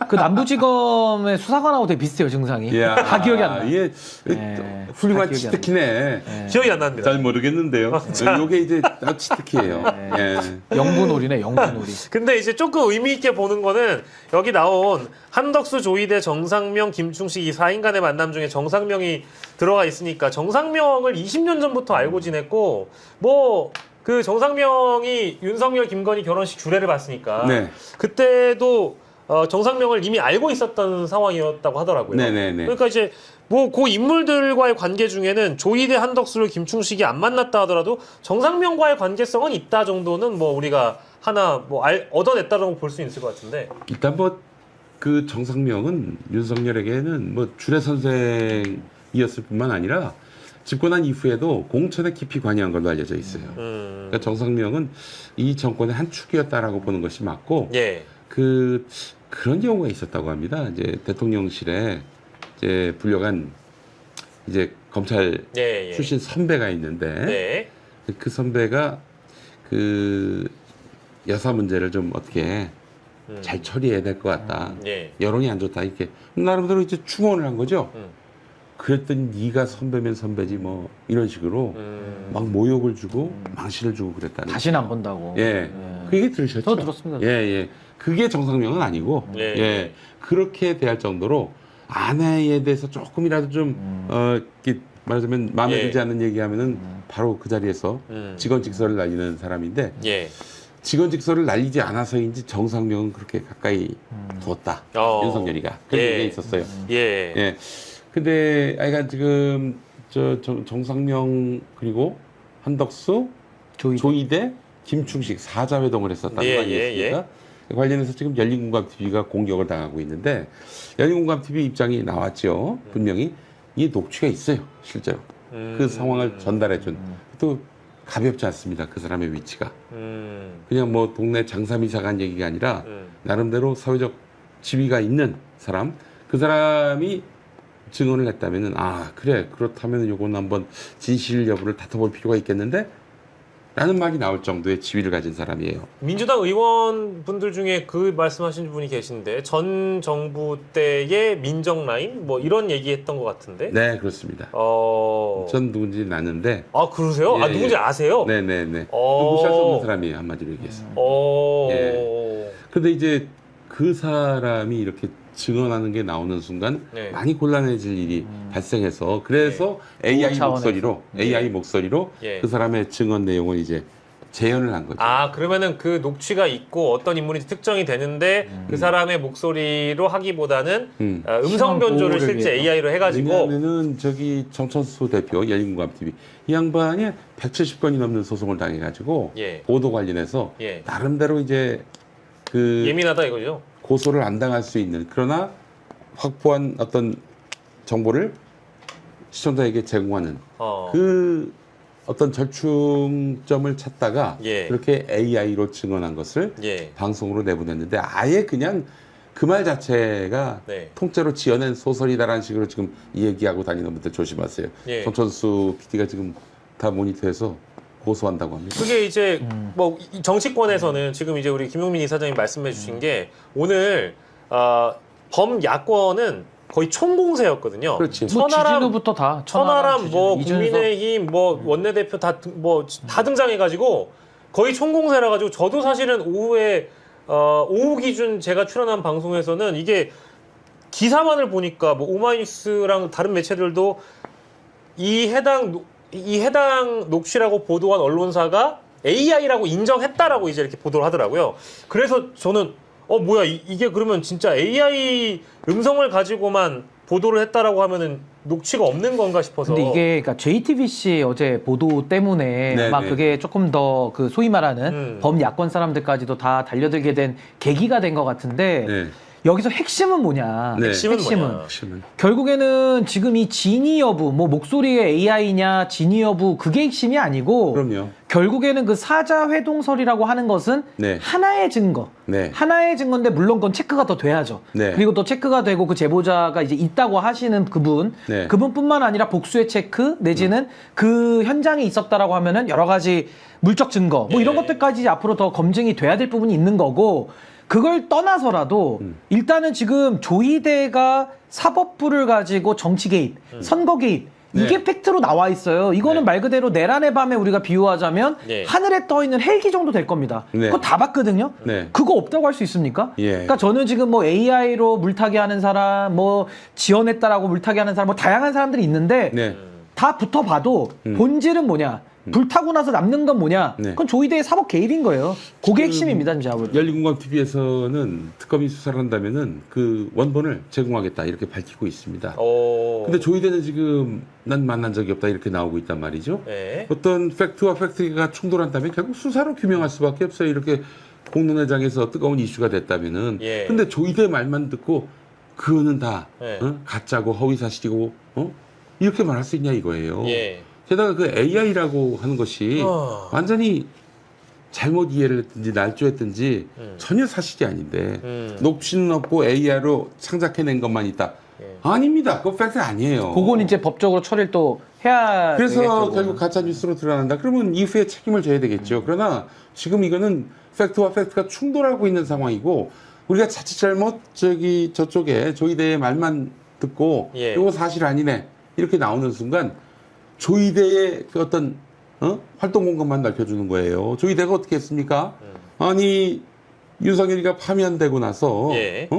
S2: 그 남부지검의 수사관하고 되게 비슷해요 증상이.
S3: 이야,
S2: 다 기억이 안 나.
S3: 이게
S2: 네,
S3: 훌륭한
S2: 다 기억이 안
S3: 치트키네.
S1: 기억이 안 납니다.
S3: 잘 모르겠는데요. 요게 이제 딱 치트키예요. 예.
S2: 영분놀이네 영분놀이.
S1: 근데 이제 조금 의미 있게 보는 거는 여기 나온 한덕수, 조이대, 정상명, 김충식 이 4인간의 만남 중에 정상명이 들어가 있으니까 정상명을 20년 전부터 알고 지냈고 뭐 그 정상명이 윤석열, 김건희 결혼식 주례를 봤으니까
S3: 네.
S1: 그때도 정상명을 이미 알고 있었던 상황이었다고 하더라고요.
S3: 네네네.
S1: 그러니까 이제 뭐 그 인물들과의 관계 중에는 조이대, 한덕수를 김충식이 안 만났다 하더라도 정상명과의 관계성은 있다 정도는 뭐 우리가 하나 뭐 얻어냈다라고 볼 수 있을 것 같은데.
S3: 일단 뭐 그 정상명은 윤석열에게는 뭐 주례 선생이었을 뿐만 아니라 집권한 이후에도 공천에 깊이 관여한 걸로 알려져 있어요. 그러니까 정상명은 이 정권의 한 축이었다라고 보는 것이 맞고,
S1: 예.
S3: 그런 경우가 있었다고 합니다. 이제 대통령실에 이제 불려간 이제 검찰
S1: 예, 예.
S3: 출신 선배가 있는데,
S1: 네.
S3: 그 선배가 그 여사 문제를 좀 어떻게 잘 처리해야 될 것 같다.
S1: 예.
S3: 여론이 안 좋다. 이렇게 나름대로 이제 충원을 한 거죠.
S1: 음.
S3: 그랬더니 네가 선배면 선배지 뭐 이런 식으로 막 모욕을 주고 망신을 주고 그랬다는.
S2: 다시는 안 본다고.
S3: 예. 그 얘기 들으셨죠?
S2: 저 들었습니다.
S3: 예, 예. 그게 정상명은 아니고,
S1: 예.
S3: 예. 그렇게 대할 정도로 아내에 대해서 조금이라도 좀, 이렇게 말하자면 마음에
S1: 예.
S3: 들지 않는 얘기하면은 바로 그 자리에서 직언직설을 날리는 사람인데,
S1: 예.
S3: 직언직설을 날리지 않아서인지 정상명은 그렇게 가까이 두었다. 윤석열이가. 그런
S1: 예.
S3: 얘기가 있었어요.
S1: 예.
S3: 예. 근데 아이가 지금 정상명 그리고 한덕수, 조이대, 김충식 사자회동을 했었다는
S1: 예,
S3: 거 아니겠습니까? 관련해서 지금 열린공감TV가 공격을 당하고 있는데, 열린공감TV 입장이 나왔죠. 분명히 이 녹취가 있어요. 실제로. 그 상황을 전달해준. 또 가볍지 않습니다. 그 사람의 위치가. 그냥 뭐 동네 장사미사가 한 얘기가 아니라 나름대로 사회적 지위가 있는 사람, 그 사람이 증언을 했다면은, 아 그래, 그렇다면 요건 한번 진실 여부를 다퉈볼 필요가 있겠는데 라는 말이 나올 정도의 지위를 가진 사람이에요.
S1: 민주당 의원분들 중에 그 말씀하신 분이 계신데 전 정부 때의 민정 라인 뭐 이런 얘기했던 것 같은데.
S3: 네, 그렇습니다. 전 누군지는 아는데.
S1: 아 그러세요?
S3: 예,
S1: 아 누군지 아세요?
S3: 네네네. 무시할 수 없는 사람이에요, 한마디로 얘기해서. 예. 근데 이제 그 사람이 이렇게 증언하는 게 나오는 순간
S1: 네.
S3: 많이 곤란해질 일이 발생해서, 그래서 AI 목소리로
S1: 예.
S3: 그 사람의 증언 내용을 이제 재현을 한 거죠.
S1: 아 그러면은 그 녹취가 있고 어떤 인물인지 특정이 되는데 그 사람의 목소리로 하기보다는 음성 변조를 실제 AI로 해가지고.
S3: 왜냐하면은 저기 정천수 대표 열린공감TV 이 양반이 170건이 넘는 소송을 당해가지고
S1: 예.
S3: 보도 관련해서
S1: 예.
S3: 나름대로 이제 그
S1: 예민하다 이거죠.
S3: 고소를 안 당할 수 있는, 그러나 확보한 어떤 정보를 시청자에게 제공하는 그 어떤 절충점을 찾다가
S1: 예.
S3: 그렇게 AI로 증언한 것을
S1: 예.
S3: 방송으로 내보냈는데, 아예 그냥 그 말 자체가
S1: 네.
S3: 통째로 지어낸 소설이다라는 식으로 지금 얘기하고 다니는 분들 조심하세요.
S1: 예.
S3: 정천수 PD가 지금 다 모니터해서 고소한다고 합니다.
S1: 그게 이제 뭐 정치권에서는 지금 이제 우리 김용민 이사장님 말씀해 주신 게 오늘 범야권은 거의 총공세였거든요.
S3: 그렇지.
S2: 뭐 주진우부터 다
S1: 천하람, 뭐
S2: 이준석.
S1: 국민의힘, 뭐 원내대표 다 등장해가지고 거의 총공세라 가지고 저도 사실은 오후에 오후 기준 제가 출연한 방송에서는 이게 기사만을 보니까 뭐 오마이뉴스랑 다른 매체들도 이 해당 녹취라고 보도한 언론사가 AI라고 인정했다라고 이제 이렇게 보도를 하더라고요. 그래서 저는 뭐야 이게 그러면 진짜 AI 음성을 가지고만 보도를 했다라고 하면은 녹취가 없는 건가 싶어서.
S2: 근데 이게 그러니까 JTBC 어제 보도 때문에
S3: 네네.
S2: 막 그게 조금 더 그 소위 말하는 범야권 사람들까지도 다 달려들게 된 계기가 된 것 같은데
S3: 네.
S2: 여기서 핵심은 뭐냐?
S3: 네.
S1: 핵심은
S2: 핵심은
S1: 뭐냐?
S2: 결국에는 지금 이 진위 여부, 뭐 목소리의 AI냐 진위 여부 그게 핵심이 아니고
S3: 그럼요.
S2: 결국에는 그 사자회동설이라고 하는 것은
S3: 네.
S2: 하나의 증거.
S3: 네.
S2: 하나의 증거인데 물론 그건 체크가 더 돼야죠.
S3: 네.
S2: 그리고 또 체크가 되고 그 제보자가 이제 있다고 하시는 그분,
S3: 네.
S2: 그분뿐만 아니라 복수의 체크 내지는 그 현장에 있었다라고 하면은 여러 가지 물적 증거, 뭐 이런
S1: 예.
S2: 것들까지 앞으로 더 검증이 돼야 될 부분이 있는 거고. 그걸 떠나서라도 일단은 지금 조이대가 사법부를 가지고 정치 개입, 선거 개입 이게
S3: 네.
S2: 팩트로 나와 있어요. 이거는
S1: 네.
S2: 말 그대로 내란의 밤에 우리가 비유하자면
S1: 네.
S2: 하늘에 떠 있는 헬기 정도 될 겁니다.
S3: 네.
S2: 그거 다 봤거든요.
S3: 네.
S2: 그거 없다고 할 수 있습니까?
S3: 예.
S2: 그러니까 저는 지금 뭐 AI로 물타기 하는 사람, 뭐 지원했다라고 물타기 하는 사람, 뭐 다양한 사람들이 있는데
S3: 네.
S2: 다 붙어봐도 본질은 뭐냐? 불타고 나서 남는 건 뭐냐?
S3: 네.
S2: 그건 조이대의 사법 개입인 거예요. 그게 핵심입니다, 진짜.
S3: 열린공감TV에서는 특검이 수사를 한다면은 그 원본을 제공하겠다 이렇게 밝히고 있습니다. 근데 조이대는 지금 난 만난 적이 없다 이렇게 나오고 있단 말이죠.
S1: 네.
S3: 어떤 팩트와 팩트가 충돌한다면 결국 수사로 규명할 수밖에 없어요. 이렇게 공론회장에서 뜨거운 이슈가 됐다면은.
S1: 예.
S3: 근데 조이대 말만 듣고 그거는 다
S1: 예.
S3: 가짜고 허위 사실이고 이렇게 말할 수 있냐 이거예요.
S1: 예.
S3: 게다가 그 AI라고 하는 것이 완전히 잘못 이해를 했든지 날조했든지 전혀 사실이 아닌데 녹취는 없고 AI로 창작해낸 것만 있다.
S1: 예.
S3: 아닙니다. 그거 팩트 아니에요.
S2: 그건 이제 법적으로 처리를 또 해야
S3: 그래서
S2: 되겠죠,
S3: 결국 가짜 뉴스로 드러난다. 그러면 이후에 책임을 져야 되겠죠. 그러나 지금 이거는 팩트와 팩트가 충돌하고 있는 상황이고 우리가 자칫 잘못 저쪽에 조이대의 말만 듣고
S1: 예.
S3: 이거 사실 아니네 이렇게 나오는 순간 조이대의 그 어떤 활동 공간만 넓혀주는 거예요. 조이대가 어떻게 했습니까? 아니 윤석열이가 파면되고 나서
S1: 예.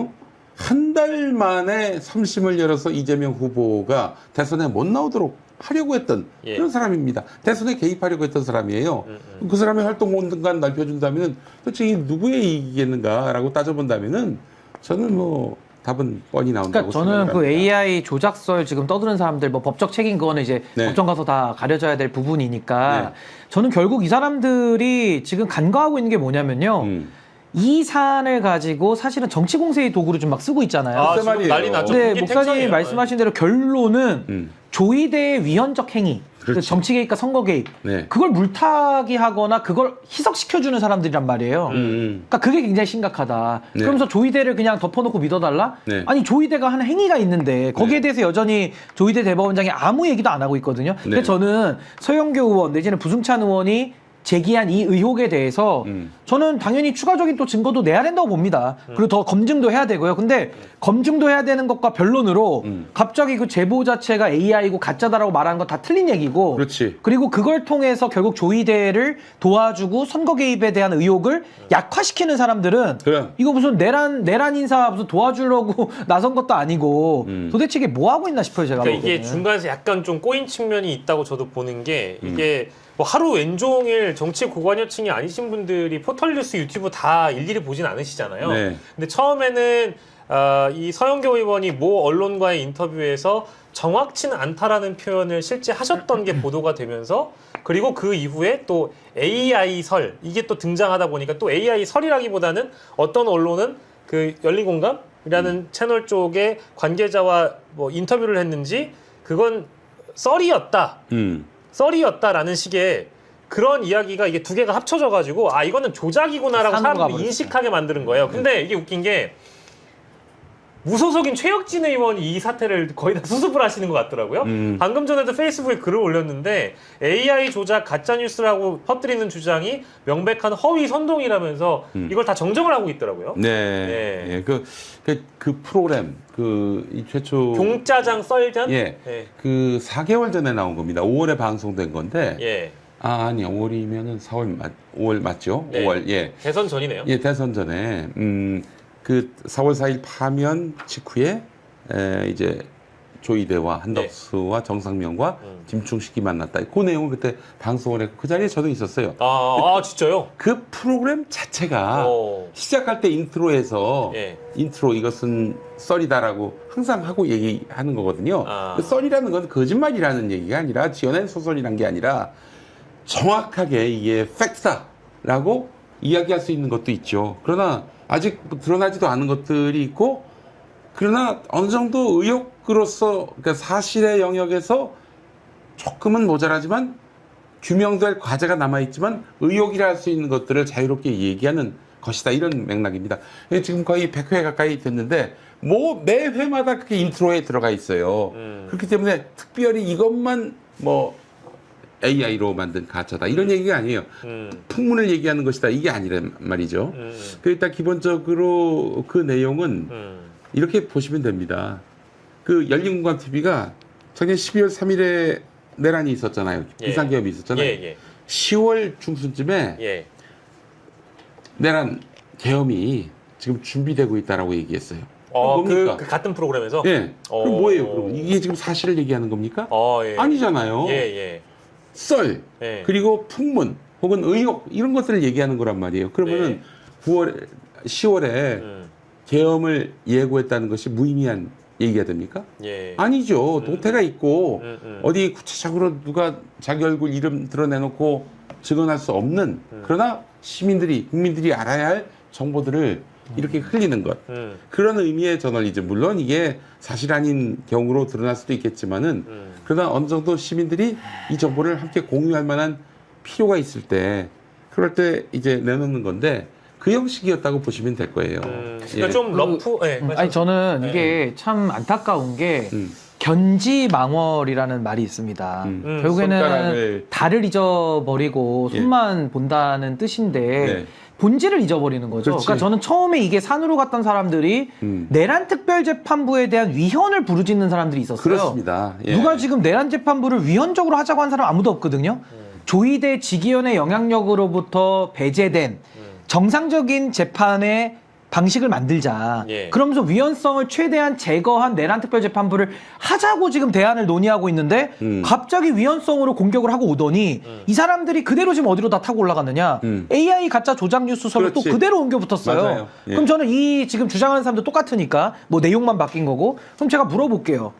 S3: 한 달 만에 3심을 열어서 이재명 후보가 대선에 못 나오도록 하려고 했던
S1: 예.
S3: 그런 사람입니다. 대선에 개입하려고 했던 사람이에요. 그 사람의 활동 공간 넓혀준다면 도대체 이 누구의 이익이겠는가라고 따져본다면은 저는 뭐 답은 뻔히 나온다고
S2: 그러니까 저는 그
S3: 생각합니다.
S2: AI 조작설 지금 떠드는 사람들 뭐 법적 책임 그거는 이제
S3: 네.
S2: 법정 가서 다 가려져야 될 부분이니까
S3: 네.
S2: 저는 결국 이 사람들이 지금 간과하고 있는 게 뭐냐면요. 이 사안을 가지고 사실은 정치 공세의 도구로 좀 막 쓰고 있잖아요.
S1: 아,
S3: 글쎄
S1: 지금
S3: 말이에요.
S1: 난리 났죠.
S2: 네,
S1: 국회
S2: 목사님이
S1: 탱전이에요.
S2: 말씀하신 대로 결론은 조이대의 위헌적 행위, 그
S3: 그렇죠.
S2: 정치 개입과 선거 개입,
S3: 네.
S2: 그걸 물타기 하거나 그걸 희석시켜주는 사람들이란 말이에요. 그러니까 그게 굉장히 심각하다.
S3: 네.
S2: 그러면서 조이대를 그냥 덮어놓고 믿어달라?
S3: 네.
S2: 아니 조이대가 하는 행위가 있는데 거기에
S3: 네.
S2: 대해서 여전히 조이대 대법원장이 아무 얘기도 안 하고 있거든요.
S3: 네.
S2: 근데 저는 서영교 의원 내지는 부승찬 의원이 제기한 이 의혹에 대해서 저는 당연히 추가적인 또 증거도 내야 된다고 봅니다. 그리고 더 검증도 해야 되고요. 근데 검증도 해야 되는 것과 변론으로 갑자기 그 제보 자체가 AI고 가짜다라고 말하는 건 다 틀린 얘기고
S3: 그렇지.
S2: 그리고 그걸 통해서 결국 조이대를 도와주고 선거 개입에 대한 의혹을 약화시키는 사람들은
S3: 그럼.
S2: 이거 무슨 내란 인사 무슨 도와주려고 나선 것도 아니고 도대체 이게 뭐 하고 있나 싶어요, 제가.
S1: 그러니까 이게
S2: 보기에는.
S1: 중간에서 약간 좀 꼬인 측면이 있다고 저도 보는 게 이게 뭐 하루 왼종일 정치 고관여층이 아니신 분들이 포털뉴스 유튜브 다 일일이 보진 않으시잖아요.
S3: 네.
S1: 근데 처음에는 이 서영교 의원이 모 언론과의 인터뷰에서 정확치는 않다라는 표현을 실제 하셨던 게 보도가 되면서 그리고 그 이후에 또 AI 설 이게 또 등장하다 보니까 또 AI 설이라기보다는 어떤 언론은 그 열린공감이라는 채널 쪽에 관계자와 뭐 인터뷰를 했는지 그건 썰이었다라는 식의 그런 이야기가 이게 두 개가 합쳐져 가지고 아 이거는 조작이구나라고
S2: 산으로
S1: 사람들이
S2: 가버렸어요.
S1: 인식하게 만드는 거예요. 근데 이게 웃긴 게 무소속인 최혁진 의원이 이 사태를 거의 다 수습을 하시는 것 같더라고요. 방금 전에도 페이스북에 글을 올렸는데 AI 조작 가짜뉴스라고 퍼뜨리는 주장이 명백한 허위 선동이라면서 이걸 다 정정을 하고 있더라고요.
S3: 네.
S1: 네.
S3: 예. 그 프로그램 이 최초
S1: 종짜장 썰전?
S3: 예.
S1: 예.
S3: 그 4개월 전에 나온 겁니다. 5월에 방송된 건데.
S1: 예.
S3: 아니 5월이면은 5월 맞죠?
S1: 네.
S3: 5월. 예.
S1: 대선 전이네요.
S3: 예, 대선 전에 그 4월 4일 파면 직후에 이제 조이대와 한덕수와 정상명과 김충식이 만났다. 그 내용을 그때 방송을 했고 그 자리에 저도 있었어요.
S1: 아 진짜요?
S3: 그 프로그램 자체가
S1: 오.
S3: 시작할 때 인트로에서
S1: 예.
S3: 인트로 이것은 썰이다라고 항상 하고 얘기하는 거거든요.
S1: 아.
S3: 그 썰이라는 건 거짓말이라는 얘기가 아니라 지어낸 소설이란 게 아니라 정확하게 이게 팩트다라고 이야기할 수 있는 것도 있죠. 그러나 아직 드러나지도 않은 것들이 있고 그러나 어느 정도 의혹으로서 그러니까 사실의 영역에서 조금은 모자라지만 규명될 과제가 남아있지만 의혹이라 할 수 있는 것들을 자유롭게 얘기하는 것이다. 이런 맥락입니다. 지금 거의 100회 가까이 됐는데 뭐 매 회마다 그게 인트로에 들어가 있어요. 그렇기 때문에 특별히 이것만 뭐 AI로 만든 가짜다. 이런 얘기가 아니에요. 풍문을 얘기하는 것이다. 이게 아니란 말이죠. 일단 기본적으로 그 내용은 이렇게 보시면 됩니다. 그 열린공감TV가 작년 12월 3일에 내란이 있었잖아요.
S1: 예.
S3: 비상계엄이 있었잖아요.
S1: 예.
S3: 10월 중순쯤에
S1: 예.
S3: 내란 계엄이 지금 준비되고 있다라고 얘기했어요. 그럼
S1: 그
S3: 뭡니까?
S1: 같은 프로그램에서?
S3: 예. 그럼 뭐예요? 그럼 이게 지금 사실을 얘기하는 겁니까?
S1: 예.
S3: 아니잖아요.
S1: 예.
S3: 썰,
S1: 네.
S3: 그리고 풍문 혹은 의혹 이런 것들을 얘기하는 거란 말이에요. 그러면은 9월, 10월에 계엄을 예고했다는 것이 무의미한 얘기가 됩니까?
S1: 예.
S3: 아니죠. 동태가 있고
S1: 음.
S3: 어디 구체적으로 누가 자기 얼굴 이름 드러내놓고 증언할 수 없는 그러나 시민들이 국민들이 알아야 할 정보들을 이렇게 흘리는 것. 그런 의미의 저널리즘. 물론 이게 사실 아닌 경우로 드러날 수도 있겠지만은 그러나 어느 정도 시민들이 이 정보를 함께 공유할 만한 필요가 있을 때 그럴 때 이제 내놓는 건데 그 형식이었다고 보시면 될 거예요.
S1: 그러니까
S3: 예.
S1: 좀 러프. 네,
S2: 아니 저는
S1: 네.
S2: 이게 참 안타까운 게
S3: 음.
S2: 견지망월이라는 말이 있습니다. 결국에는
S3: 손가락을
S2: 달을 잊어버리고
S3: 예.
S2: 손만 본다는 뜻인데
S3: 네.
S2: 본질을 잊어버리는 거죠.
S3: 그렇지.
S2: 그러니까 저는 처음에 이게 산으로 갔던 사람들이 내란 특별재판부에 대한 위헌을 부르짖는 사람들이 있었어요.
S3: 그렇습니다. 예.
S2: 누가 지금 내란 재판부를 위헌적으로 하자고 한 사람 아무도 없거든요. 조이대 지기현의 영향력으로부터 배제된 정상적인 재판의 방식을 만들자.
S1: 예.
S2: 그러면서 위헌성을 최대한 제거한 내란 특별재판부를 하자고 지금 대안을 논의하고 있는데 갑자기 위헌성으로 공격을 하고 오더니 이 사람들이 그대로 지금 어디로 다 타고 올라갔느냐. AI 가짜 조작 뉴스설로 또
S3: 그렇지.
S2: 그대로 옮겨 붙었어요.
S3: 맞아요. 예.
S2: 그럼 저는 이 지금 주장하는 사람도 똑같으니까 뭐 내용만 바뀐 거고 그럼 제가 물어볼게요.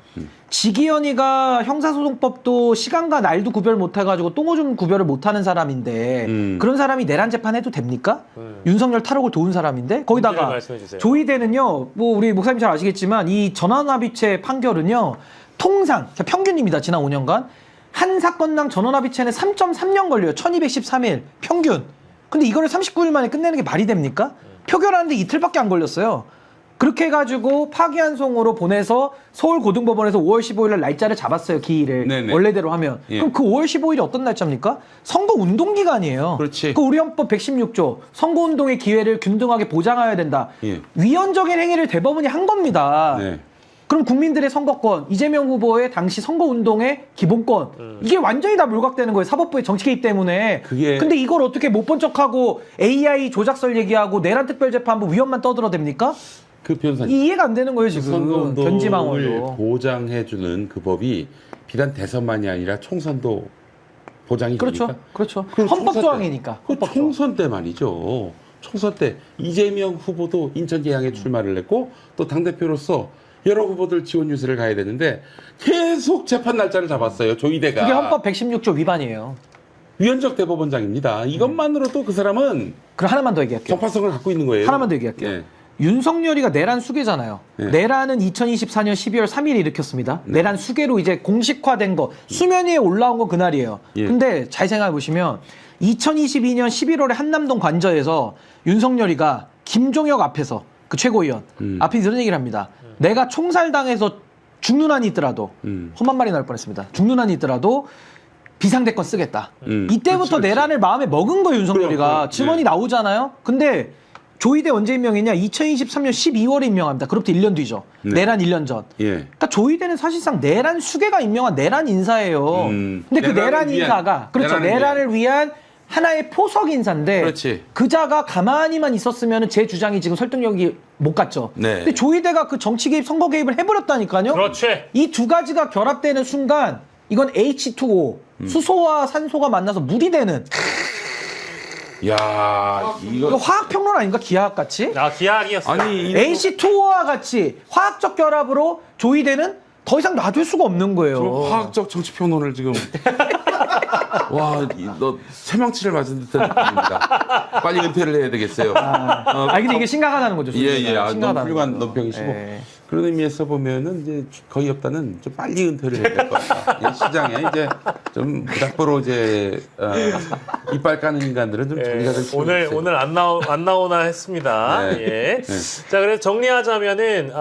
S2: 지기현이가 형사소송법도 시간과 날도 구별 못해가지고 똥오줌 구별을 못하는 사람인데 그런 사람이 내란 재판해도 됩니까? 윤석열 탈옥을 도운 사람인데
S1: 문제를
S2: 거기다가
S1: 말씀해 주세요.
S2: 조이대는요, 뭐 우리 목사님 잘 아시겠지만 이 전원합의체 판결은요 통상 평균입니다. 지난 5년간 한 사건당 전원합의체는 3.3년 걸려요. 1213일 평균. 근데 이거를 39일 만에 끝내는 게 말이 됩니까? 표결하는데 이틀밖에 안 걸렸어요. 그렇게 해가지고 파기환송으로 보내서 서울고등법원에서 5월 15일 날 날짜를 잡았어요. 기일을.
S3: 네네.
S2: 원래대로 하면.
S3: 예.
S2: 그럼 그 5월 15일이 어떤 날짜입니까? 선거운동기간이에요.
S3: 그렇지.
S2: 그 우리 헌법 116조 선거운동의 기회를 균등하게 보장해야 된다.
S3: 예.
S2: 위헌적인 행위를 대법원이 한 겁니다.
S3: 네.
S2: 그럼 국민들의 선거권, 이재명 후보의 당시 선거운동의 기본권 이게 완전히 다 물각되는 거예요. 사법부의 정치 개입 때문에.
S3: 그게-
S2: 근데 이걸 어떻게 못 본 척하고 AI 조작설 얘기하고 내란 특별재판부 위헌만 떠들어댑니까?
S3: 그 변호사님.
S2: 이해가 안 되는 거예요 지금.
S3: 선거운동을
S2: 견지망월로.
S3: 보장해주는 그 법이 비단 대선만이 아니라 총선도 보장이
S2: 그렇죠.
S3: 됩니까?
S2: 그렇죠.
S3: 그럼
S2: 헌법
S3: 총선 때-
S2: 조항이니까.
S3: 그
S2: 헌법 조항.
S3: 총선 때 말이죠. 총선 때 이재명 후보도 인천 계양에 출마를 했고 또 당대표로서 여러 후보들 지원 유세를 가야 되는데 계속 재판 날짜를 잡았어요. 조이대가.
S2: 그게 헌법 116조 위반이에요.
S3: 위헌적 대법원장입니다. 이것만으로도 그 사람은
S2: 그럼 하나만 더 얘기할게요.
S3: 정파성을 갖고 있는 거예요.
S2: 하나만 더 얘기할게요.
S3: 예.
S2: 윤석열이가 내란 수괴잖아요.
S3: 네.
S2: 내란은 2024년 12월 3일에 일으켰습니다. 내란 수괴로 이제 공식화된 거, 수면 위에 올라온 건 그날이에요.
S3: 예.
S2: 근데 잘 생각해 보시면 2022년 11월에 한남동 관저에서 윤석열이가 김종혁 앞에서 그 최고위원 앞에 이런 얘기를 합니다. 내가 총살당해서 죽는 한이 있더라도 험한 말이 나올 뻔했습니다. 죽는 한이 있더라도 비상대권 쓰겠다. 이때부터
S3: 그렇지.
S2: 내란을 마음에 먹은 거예요, 윤석열이가.
S3: 그럼,
S2: 증언이
S3: 예.
S2: 나오잖아요. 근데 조이대 언제 임명했냐? 2023년 12월에 임명합니다. 그로부터 1년 뒤죠.
S3: 네.
S2: 내란 1년 전.
S3: 예.
S2: 그러니까 조이대는 사실상 내란 수괴가 임명한 내란 인사예요. 근데 그
S3: 내란을
S2: 내란
S3: 위한,
S2: 인사가 그렇죠. 내란을 위한 하나의 포석 인사인데
S3: 그렇지.
S2: 그자가 가만히만 있었으면 제 주장이 지금 설득력이 못 갔죠.
S3: 네.
S2: 근데 조이대가 그 정치 개입, 선거 개입을 해버렸다니까요.
S1: 그렇지.
S2: 이 두 가지가 결합되는 순간 이건 H2O 수소와 산소가 만나서 물이 되는
S3: 야,
S2: 이거
S3: 이거
S2: 화학 평론 아닌가? 기하학 같이?
S1: 아, 기하학이었어.
S3: 아니
S2: H2O와 같이 화학적 결합으로 조이대는 더 이상 놔둘 수가 없는 거예요.
S3: 화학적 정치 평론을 지금 와, 너 세명치를 맞은 듯한 느낌입니다. 빨리 은퇴를 해야 되겠어요.
S2: 근데 이게 심각하다는 거죠.
S3: 예. 아, 너무
S2: 심각하다는
S3: 훌륭한
S2: 거죠.
S3: 논평이시고
S2: 예.
S3: 그런 의미에서 보면은 이제 거의 없다는 좀 빨리 은퇴를 해야 될 것 같다. 이 시장에 이제 좀 부닥보로 이제 이빨 까는 인간들은 좀 정리가 될 필요가 있어요.
S1: 오늘 안 나오나 했습니다.
S3: 네.
S1: 예. 자, 그래서 정리하자면은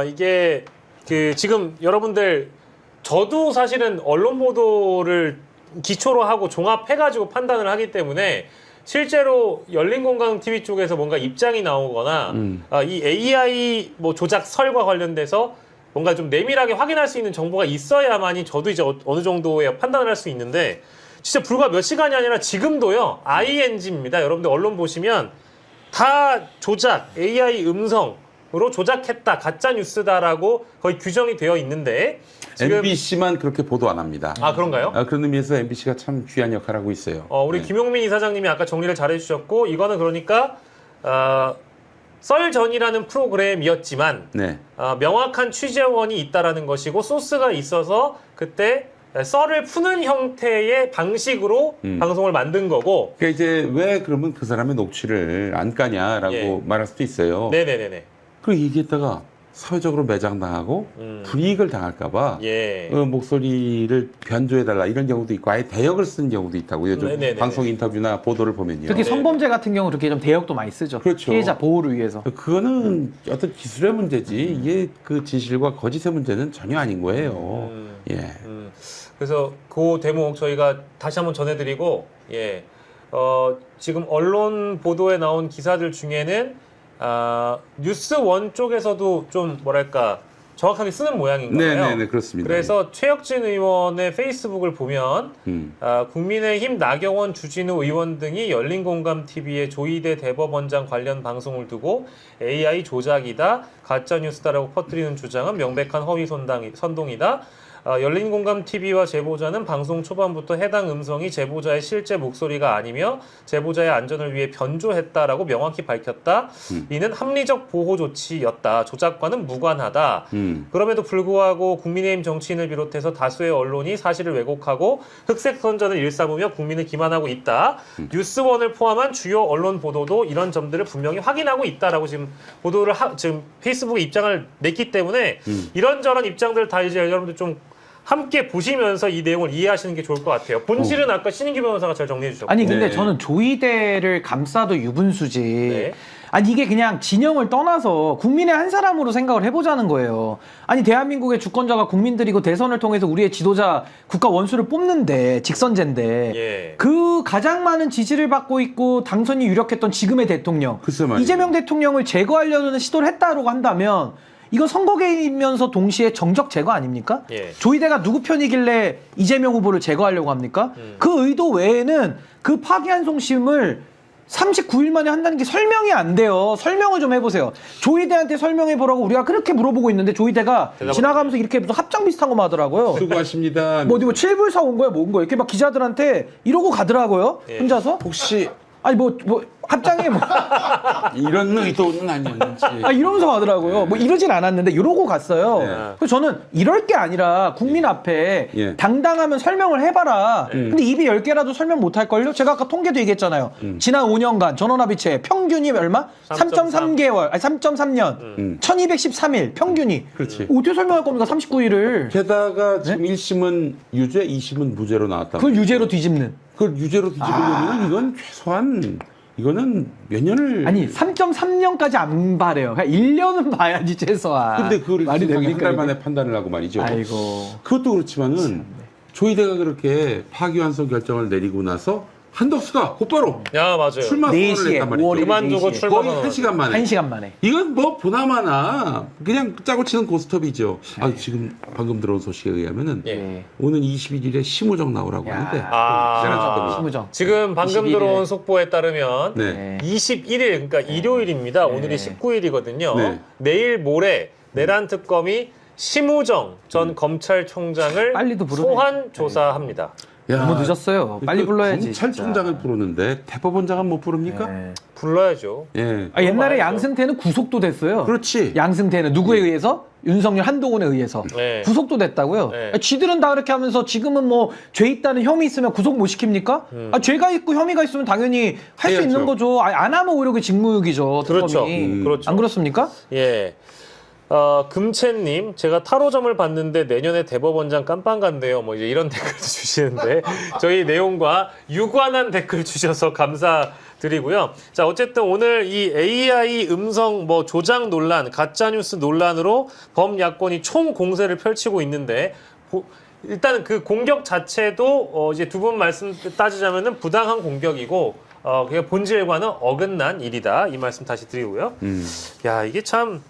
S1: 이게 그 지금 여러분들 저도 사실은 언론 보도를 기초로 하고 종합해가지고 판단을 하기 때문에 실제로 열린공감 TV 쪽에서 뭔가 입장이 나오거나 이 AI 뭐 조작설과 관련돼서 뭔가 좀 내밀하게 확인할 수 있는 정보가 있어야만이 저도 이제 어느 정도의 판단을 할 수 있는데 진짜 불과 몇 시간이 아니라 지금도요 ING입니다. 여러분들 언론 보시면 다 조작, AI 음성 음성으로 조작했다, 가짜 뉴스다라고 거의 규정이 되어 있는데 지금
S3: MBC만 그렇게 보도 안 합니다.
S1: 아 그런가요?
S3: 그런 의미에서 MBC가 참 귀한 역할을 하고 있어요.
S1: 우리
S3: 네.
S1: 김용민 이사장님이 아까 정리를 잘해주셨고 이거는 그러니까 썰전이라는 프로그램이었지만
S3: 네.
S1: 명확한 취재원이 있다라는 것이고 소스가 있어서 그때 썰을 푸는 형태의 방식으로 방송을 만든 거고.
S3: 그러니까 이제 왜 그러면 그 사람의 녹취를 안 까냐라고
S1: 예.
S3: 말할 수도 있어요.
S1: 네네네네.
S3: 그리고 얘기했다가 사회적으로 매장당하고 불이익을 당할까봐
S1: 예.
S3: 목소리를 변조해달라 이런 경우도 있고 아예 대역을 쓴 경우도 있다고요. 좀
S1: 네네네네.
S3: 방송 인터뷰나 보도를 보면요.
S2: 특히
S1: 네.
S2: 성범죄 같은 경우 그렇게 좀 대역도 많이 쓰죠.
S3: 그렇죠.
S2: 피해자 보호를 위해서.
S3: 그거는 어떤 기술의 문제지 이게 그 진실과 거짓의 문제는 전혀 아닌 거예요. 예.
S1: 그래서 그 대목 저희가 다시 한번 전해드리고, 예, 지금 언론 보도에 나온 기사들 중에는 뉴스원 쪽에서도 좀 뭐랄까 정확하게 쓰는 모양인 거예요.
S3: 네네네 그렇습니다.
S1: 그래서 최혁진 의원의 페이스북을 보면 국민의힘 나경원, 주진우 의원 등이 열린공감TV의 조희대 대법원장 관련 방송을 두고 AI 조작이다, 가짜뉴스다라고 퍼뜨리는 주장은 명백한 허위 선동이다. 열린공감TV와 제보자는 방송 초반부터 해당 음성이 제보자의 실제 목소리가 아니며 제보자의 안전을 위해 변조했다라고 명확히 밝혔다. 이는 합리적 보호 조치였다. 조작과는 무관하다. 그럼에도 불구하고 국민의힘 정치인을 비롯해서 다수의 언론이 사실을 왜곡하고 흑색 선전을 일삼으며 국민을 기만하고 있다. 뉴스원을 포함한 주요 언론 보도도 이런 점들을 분명히 확인하고 있다라고 지금 보도를 지금 페이스북에 입장을 냈기 때문에 이런저런 입장들 다 이제 여러분들 좀 함께 보시면서 이 내용을 이해하시는 게 좋을 것 같아요. 본질은 아까 신인규 변호사가 잘 정리해 주셨고.
S2: 아니 근데
S3: 네.
S2: 저는 조희대를 감싸도 유분수지.
S1: 네.
S2: 아니 이게 그냥 진영을 떠나서 국민의 한 사람으로 생각을 해보자는 거예요. 아니 대한민국의 주권자가 국민들이고 대선을 통해서 우리의 지도자 국가 원수를 뽑는데 직선제인데
S1: 예.
S2: 그 가장 많은 지지를 받고 있고 당선이 유력했던 지금의 대통령
S3: 글쎄 말이에요.
S2: 이재명 대통령을 제거하려는 시도를 했다고 한다면 이거 선거 개입이면서 동시에 정적 제거 아닙니까?
S1: 예.
S2: 조희대가 누구 편이길래 이재명 후보를 제거하려고 합니까? 그 의도 외에는 그 파기환송심을 39일 만에 한다는 게 설명이 안 돼요. 설명을 좀 해보세요. 조희대한테 설명해보라고 우리가 그렇게 물어보고 있는데 조희대가 지나가면서 이렇게 무슨 합장 비슷한 거만 하더라고요.
S3: 수고하십니다.
S2: 뭐 어디 뭐 7불사 온 거야, 뭔 거야? 이렇게 막 기자들한테 이러고 가더라고요.
S1: 예.
S2: 혼자서.
S3: 혹시
S2: 아니 뭐 합장에 뭐
S3: 이런 의도는 아니었는지.
S2: 이러면서 가더라고요. 뭐 이러진 않았는데 이러고 갔어요.
S3: 네.
S2: 그래서 저는 이럴 게 아니라 국민 앞에
S3: 예.
S2: 당당하면 설명을 해봐라. 근데 입이 10개라도 설명 못할걸요? 제가 아까 통계도 얘기했잖아요. 지난 5년간 전원합의체 평균이 얼마? 3.3개월, 아니 3.3년, 1213일 평균이.
S3: 그렇지.
S2: 어떻게 설명할 겁니까? 39일을.
S3: 게다가 지금 1심은 유죄, 2심은 무죄로 나왔다.
S2: 그걸 유죄로 뒤집는.
S3: 그걸 유죄로 뒤집으려면 이건 최소한 이거는 몇 년을
S2: 아니 3.3년까지 안 바래요. 그러니까 1년은 봐야지 최소한.
S3: 근데 그걸
S2: 말이
S3: 세상에
S2: 됩니까?
S3: 한 달
S2: 이게?
S3: 만에 판단을 하고 말이죠.
S2: 아이고.
S3: 그것도 그렇지만은 조희대가 그렇게 파기환송 결정을 내리고 나서 한덕수가 곧바로
S1: 야 맞아요.
S3: 출마 선언을
S2: 4시에
S3: 했단 말이죠.
S2: 5월 1일
S1: 그만두고
S2: 4시에.
S1: 출마
S3: 거의
S1: 선언.
S3: 1시간 만에.
S2: 1시간 만에.
S3: 이건 뭐 보나마나 그냥 짜고 치는 고스톱이죠. 지금 방금 들어온 소식에 의하면은
S1: 예.
S3: 오는 21일에 심우정 나오라고
S2: 야.
S3: 하는데
S1: 아,
S2: 심우정.
S1: 지금 방금
S2: 21일.
S1: 들어온 속보에 따르면
S3: 네.
S1: 21일, 그러니까 일요일입니다. 오늘이 19일이거든요.
S3: 네.
S1: 내일 모레 내란 특검이 심우정 전 검찰총장을
S2: 빨리도 부르네.
S1: 소환 조사합니다.
S3: 야,
S2: 너무 늦었어요. 빨리
S3: 그
S2: 불러야지.
S3: 검찰총장을 부르는데 대법원장은 못 부릅니까?
S2: 네.
S1: 불러야죠.
S3: 예.
S2: 옛날에
S1: 말이죠.
S2: 양승태는 구속도 됐어요.
S3: 그렇지.
S2: 양승태는 누구에 의해서? 윤석열 한동훈에 의해서
S1: 네.
S2: 구속도 됐다고요.
S1: 네.
S2: 쥐들은 다 그렇게 하면서 지금은 뭐 죄 있다는 혐의 있으면 구속 못 시킵니까? 죄가 있고 혐의가 있으면 당연히 할 수
S3: 해야죠.
S2: 있는 거죠. 안 하면 오히려 그 직무유기죠.
S1: 그렇죠.
S2: 특검이.
S1: 그렇죠.
S2: 안 그렇습니까?
S1: 예. 금채님, 제가 타로점을 봤는데 내년에 대법원장 깜빵 간대요. 뭐 이제 이런 댓글도 주시는데 저희 내용과 유관한 댓글 주셔서 감사드리고요. 자, 어쨌든 오늘 이 AI 음성 뭐 조작 논란, 가짜뉴스 논란으로 범야권이 총 공세를 펼치고 있는데 일단 그 공격 자체도 이제 두 분 말씀 따지자면은 부당한 공격이고 그게 본질과는 어긋난 일이다. 이 말씀 다시 드리고요. 야, 이게 참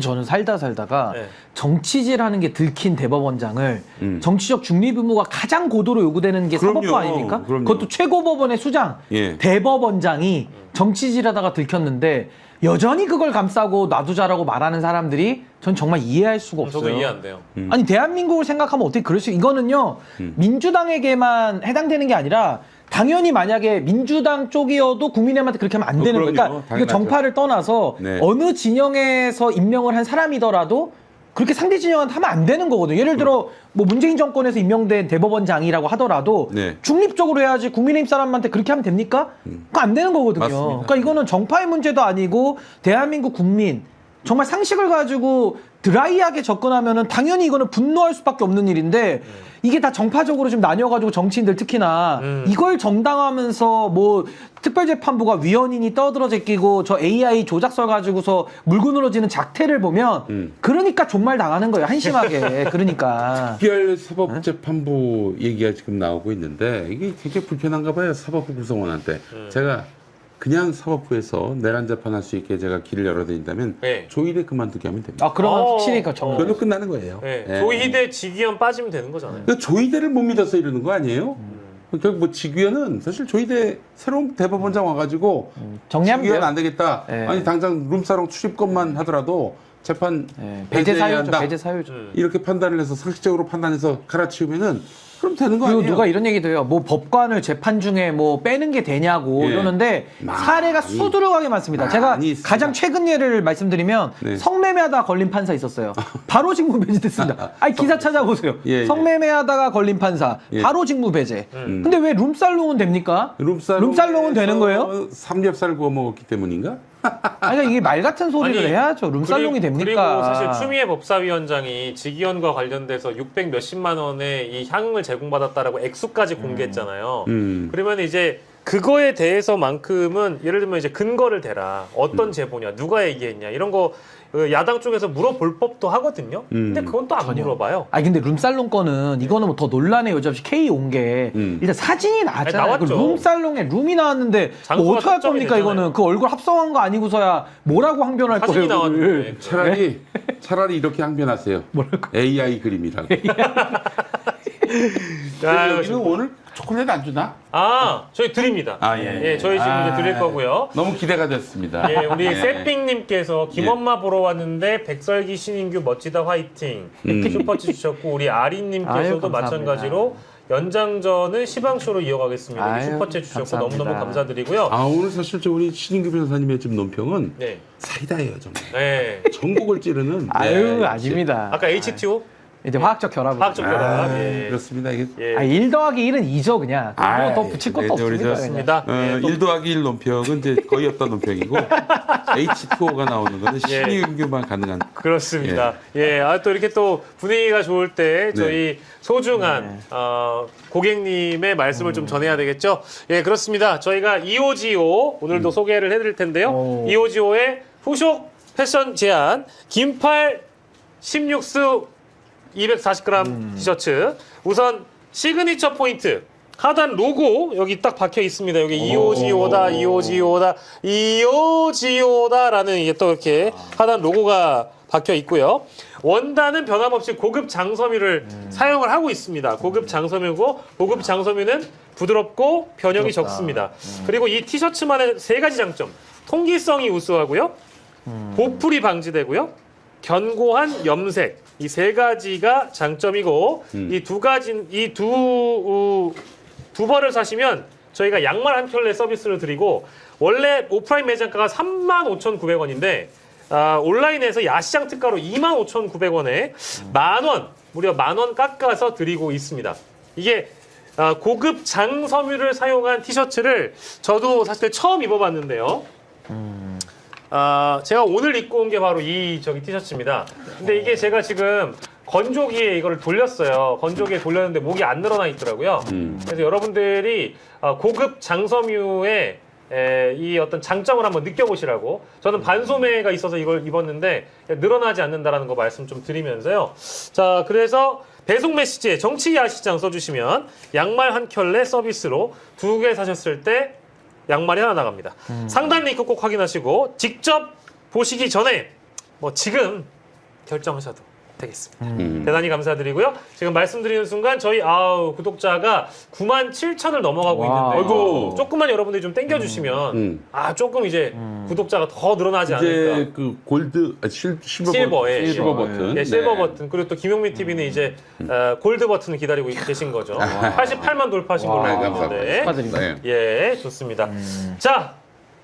S2: 저는 살다가
S1: 네.
S2: 정치질하는 게 들킨 대법원장을 정치적 중립 의무가 가장 고도로 요구되는 게
S3: 그럼요.
S2: 사법부 아닙니까?
S3: 그럼요.
S2: 그것도 최고법원의 수장
S3: 예.
S2: 대법원장이 정치질하다가 들켰는데 여전히 그걸 감싸고 놔두자라고 말하는 사람들이 전 정말 이해할 수가 없어요.
S1: 저도 이해 안 돼요.
S2: 아니 대한민국을 생각하면 어떻게 그럴 수 이거는요 민주당에게만 해당되는 게 아니라 당연히 만약에 민주당 쪽이어도 국민의힘한테 그렇게 하면 안 되는 거예요.
S3: 그럼요.
S2: 그러니까 이거
S3: 당연하죠.
S2: 정파를 떠나서
S3: 네.
S2: 어느 진영에서 임명을 한 사람이더라도 그렇게 상대 진영한테 하면 안 되는 거거든요. 예를 들어 뭐 문재인 정권에서 임명된 대법원장이라고 하더라도
S3: 네.
S2: 중립적으로 해야지 국민의힘 사람한테 그렇게 하면 됩니까? 그거 안 되는 거거든요.
S3: 맞습니다.
S2: 그러니까 이거는 정파의 문제도 아니고 대한민국 국민 정말 상식을 가지고 드라이하게 접근하면은 당연히 이거는 분노할 수밖에 없는 일인데 이게 다 정파적으로 좀 나뉘어가지고 정치인들 특히나 이걸 정당하면서 뭐 특별재판부가 위헌이니 떠들어 제끼고 저 AI 조작설 가지고서 물구늘어지는 작태를 보면 그러니까 종말 당하는 거예요. 한심하게. 그러니까.
S3: 특별 사법재판부 얘기가 지금 나오고 있는데 이게 굉장히 불편한가 봐요. 사법부 구성원한테. 제가 그냥 사법부에서 내란 재판할 수 있게 제가 길을 열어드린다면
S1: 네.
S3: 조희대 그만두게 하면 됩니다.
S2: 아 그러면
S1: 어.
S2: 확실히 그 정.
S3: 그걸로 끝나는 거예요.
S1: 네.
S3: 예.
S1: 조희대 직위원 빠지면 되는 거잖아요.
S3: 그러니까 조희대를 못 믿어서 이러는 거 아니에요? 결국 뭐 직위원은 사실 조희대 새로운 대법원장 와가지고
S2: 정리하면
S3: 직위원
S2: 돼요.
S3: 안 되겠다.
S2: 예.
S3: 아니 당장 룸사롱 출입권만 하더라도 재판
S2: 배제
S3: 배제해야
S2: 사유죠.
S3: 한다.
S2: 배제 사유죠.
S3: 이렇게 판단을 해서 상식적으로 판단해서 갈아치우면은 그럼 되는 거
S2: 그리고
S3: 아니에요?
S2: 누가 이런 얘기도 해요. 뭐 법관을 재판 중에 뭐 빼는 게 되냐고
S3: 예.
S2: 이러는데 사례가 수두룩하게 많습니다. 제가
S3: 많이 있습니다.
S2: 가장 최근 예를 말씀드리면
S3: 네.
S2: 성매매하다 걸린 판사 있었어요. 바로 직무 배제됐습니다. 아니 기사 찾아보세요.
S3: 예, 예.
S2: 성매매하다가 걸린 판사
S3: 예.
S2: 바로 직무 배제. 근데 왜 룸살롱은 됩니까? 룸살롱은 되는 거예요?
S3: 삼겹살 구워 먹었기 때문인가?
S2: 아니 그러니까 이게 말 같은 소리를
S1: 아니,
S2: 해야죠. 룸살롱이 됩니까?
S1: 그리고 사실 추미애 법사위원장이 직위원과 관련돼서 600 몇십만 원의 이 향응을 제공받았다라고 액수까지 공개했잖아요. 그러면 이제 그거에 대해서만큼은 예를 들면 이제 근거를 대라. 어떤 제보냐, 누가 얘기했냐 이런 거 야당 쪽에서 물어볼 법도 하거든요. 근데 그건 또 안 물어봐요.
S2: 아니 근데 룸살롱 거는 이거는 뭐 더 논란의 여지없이 K 온 게 일단 사진이 나왔잖아요.
S1: 아니, 나왔죠.
S2: 그 룸살롱에 룸이 나왔는데 뭐
S1: 장소가
S2: 어떻게 할
S1: 특정이
S2: 겁니까
S1: 되잖아요.
S2: 이거는 그 얼굴 합성한 거 아니고서야 뭐라고 항변할
S1: 사진이
S2: 거예요. 그거를.
S1: 나왔는데.
S3: 차라리 이렇게 항변하세요. AI 그림이라고.
S1: 야,
S3: 여기는 오늘 초콜릿 안 주나?
S1: 아, 저희 드립니다.
S3: 아, 예.
S1: 저희 지금 이제 드릴 거고요.
S3: 너무 기대가 됐습니다.
S1: 예, 우리
S3: 예.
S1: 세핑님께서 김엄마 보러 왔는데 백설기 신인규 멋지다 화이팅 슈퍼챗 주셨고 우리
S2: 아유,
S1: 아린님께서도
S2: 감사합니다.
S1: 마찬가지로 연장전은 시방쇼로 이어가겠습니다.
S2: 아유,
S1: 슈퍼챗 주셨고
S2: 감사합니다.
S1: 너무너무 감사드리고요.
S3: 아 오늘 사실 저 우리 신인규 변호사님의 집 논평은
S1: 네,
S3: 사이다예요 정말.
S1: 네.
S3: 전국을 찌르는.
S2: 아유
S3: 네,
S2: 아닙니다.
S1: 아까 HTO
S2: 이제 화학적 결합.
S1: 화학적 결합.
S3: 아,
S1: 예.
S3: 그렇습니다. 이게
S1: 예.
S2: 1 더하기 1은 2죠 그냥.
S3: 아,
S2: 더 붙일 것도
S3: 네, 우리
S2: 없습니다. 그냥.
S1: 좋습니다. 예, 또
S3: 1 더하기 1 논평은 이제 거의 없던 논평이고 H2O가 나오는 거는
S1: 예.
S3: 신인규만 가능한.
S1: 그렇습니다. 예, 또 이렇게 또 분위기가 좋을 때 저희 소중한 고객님의 말씀을 좀 전해야 되겠죠. 예, 그렇습니다. 저희가 이오지오 오늘도 소개를 해드릴 텐데요.
S2: 오.
S1: 이오지오의 후속 패션 제안 긴팔 16수 240g 티셔츠. 우선 시그니처 포인트. 하단 로고 여기 딱 박혀 있습니다. 여기 이오지오다, 이오지오다, 이오지오다라는 이게 또 이렇게 하단 로고가 박혀 있고요. 원단은 변함없이 고급 장섬유를 사용을 하고 있습니다. 고급 장섬유고 고급 장섬유는 부드럽고 변형이 적습니다. 그리고 이 티셔츠만의 3가지 장점. 통기성이 우수하고요. 보풀이 방지되고요. 견고한 염색. 이 3가지가 장점이고 이 두 벌을 사시면 저희가 양말 한 켤레 서비스를 드리고 원래 오프라인 매장가가 35,900원인데 온라인에서 야시장 특가로 25,900원에 만원 무려 10,000원 깎아서 드리고 있습니다. 이게 고급 장섬유를 사용한 티셔츠를 저도 사실 처음 입어봤는데요. 제가 오늘 입고 온 게 바로 이 티셔츠입니다. 근데 이게 제가 지금 건조기에 이거를 돌렸어요. 건조기에 돌렸는데 목이 안 늘어나 있더라고요. 그래서 여러분들이 고급 장섬유의 이 어떤 장점을 한번 느껴보시라고 저는 반소매가 있어서 이걸 입었는데 늘어나지 않는다라는 거 말씀 좀 드리면서요. 자, 그래서 배송 메시지에 정치 야시장 써주시면 양말 한 켤레 서비스로 2개 사셨을 때 양말이 하나 나갑니다. 상단 링크 꼭 확인하시고 직접 보시기 전에 뭐 지금 결정하셔도 되겠습니다. 대단히 감사드리고요. 지금 말씀드리는 순간 저희 구독자가 97,000을 넘어가고
S2: 와.
S1: 있는데
S3: 아이고.
S1: 조금만 여러분들이 좀 땡겨주시면 조금 이제 구독자가 더 늘어나지
S3: 이제
S1: 않을까.
S3: 그 골드,
S1: 실버에.
S3: 실버 버튼.
S1: 예, 실버
S3: 네.
S1: 버튼. 그리고 또 김용민 TV는 이제 골드 버튼을 기다리고 계신 거죠. 88만 돌파하신 걸로
S2: 와,
S1: 알고
S3: 감사합니다.
S1: 있는데.
S2: 축하드립니다.
S3: 네.
S1: 예, 좋습니다. 자,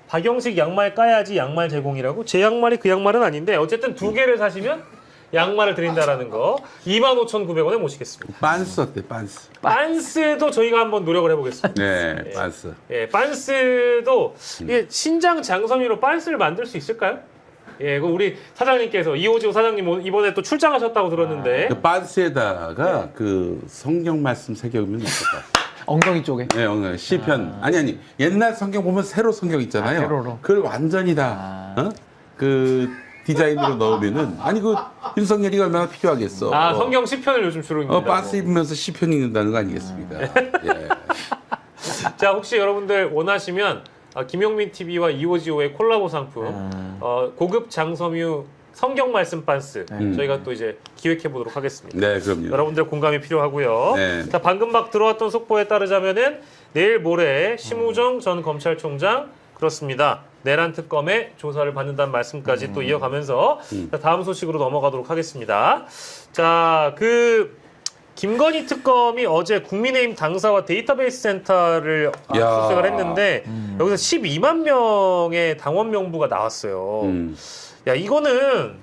S1: 박영식 양말 까야지 양말 제공이라고? 제 양말이 그 양말은 아닌데 어쨌든 2개를 사시면 양말을 드린다라는 거 25,900원에 모시겠습니다.
S3: 빤스 어때, 빤스?
S1: 빤스도 저희가 한번 노력을 해보겠습니다.
S3: 네, 빤스.
S1: 예, 빤스도 이게 신장 장섬유로 빤스를 만들 수 있을까요? 예, 그 우리 사장님께서 이호지호 사장님 이번에 또 출장하셨다고 들었는데
S3: 그 빤스에다가 그 성경 말씀 새겨면 어떨까?
S2: 엉덩이 쪽에.
S3: 네, 오늘 시편. 아니 옛날 성경 보면 새로 성경 있잖아요.
S2: 세로로.
S3: 그걸 완전히 다 그 디자인으로 넣으면은 그 윤석열이가 얼마나 필요하겠어.
S1: 성경 시편을 요즘 주로 읽는다고.
S3: 빤스 입으면서 시편 읽는다는 거 아니겠습니까? 예.
S1: 자, 혹시 여러분들 원하시면 김용민 TV와 이호지호의 콜라보 상품 고급 장섬유 성경 말씀 빤스 저희가 또 이제 기획해 보도록 하겠습니다.
S3: 네, 그럼요.
S1: 여러분들 공감이 필요하고요.
S3: 네.
S1: 자, 방금 막 들어왔던 속보에 따르자면은 내일 모레 심우정 전 검찰총장 그렇습니다. 내란 특검의 조사를 받는다는 말씀까지 또 이어가면서 자, 다음 소식으로 넘어가도록 하겠습니다. 자, 김건희 특검이 어제 국민의힘 당사와 데이터베이스 센터를 수색을 했는데 여기서 12만 명의 당원 명부가 나왔어요. 야, 이거는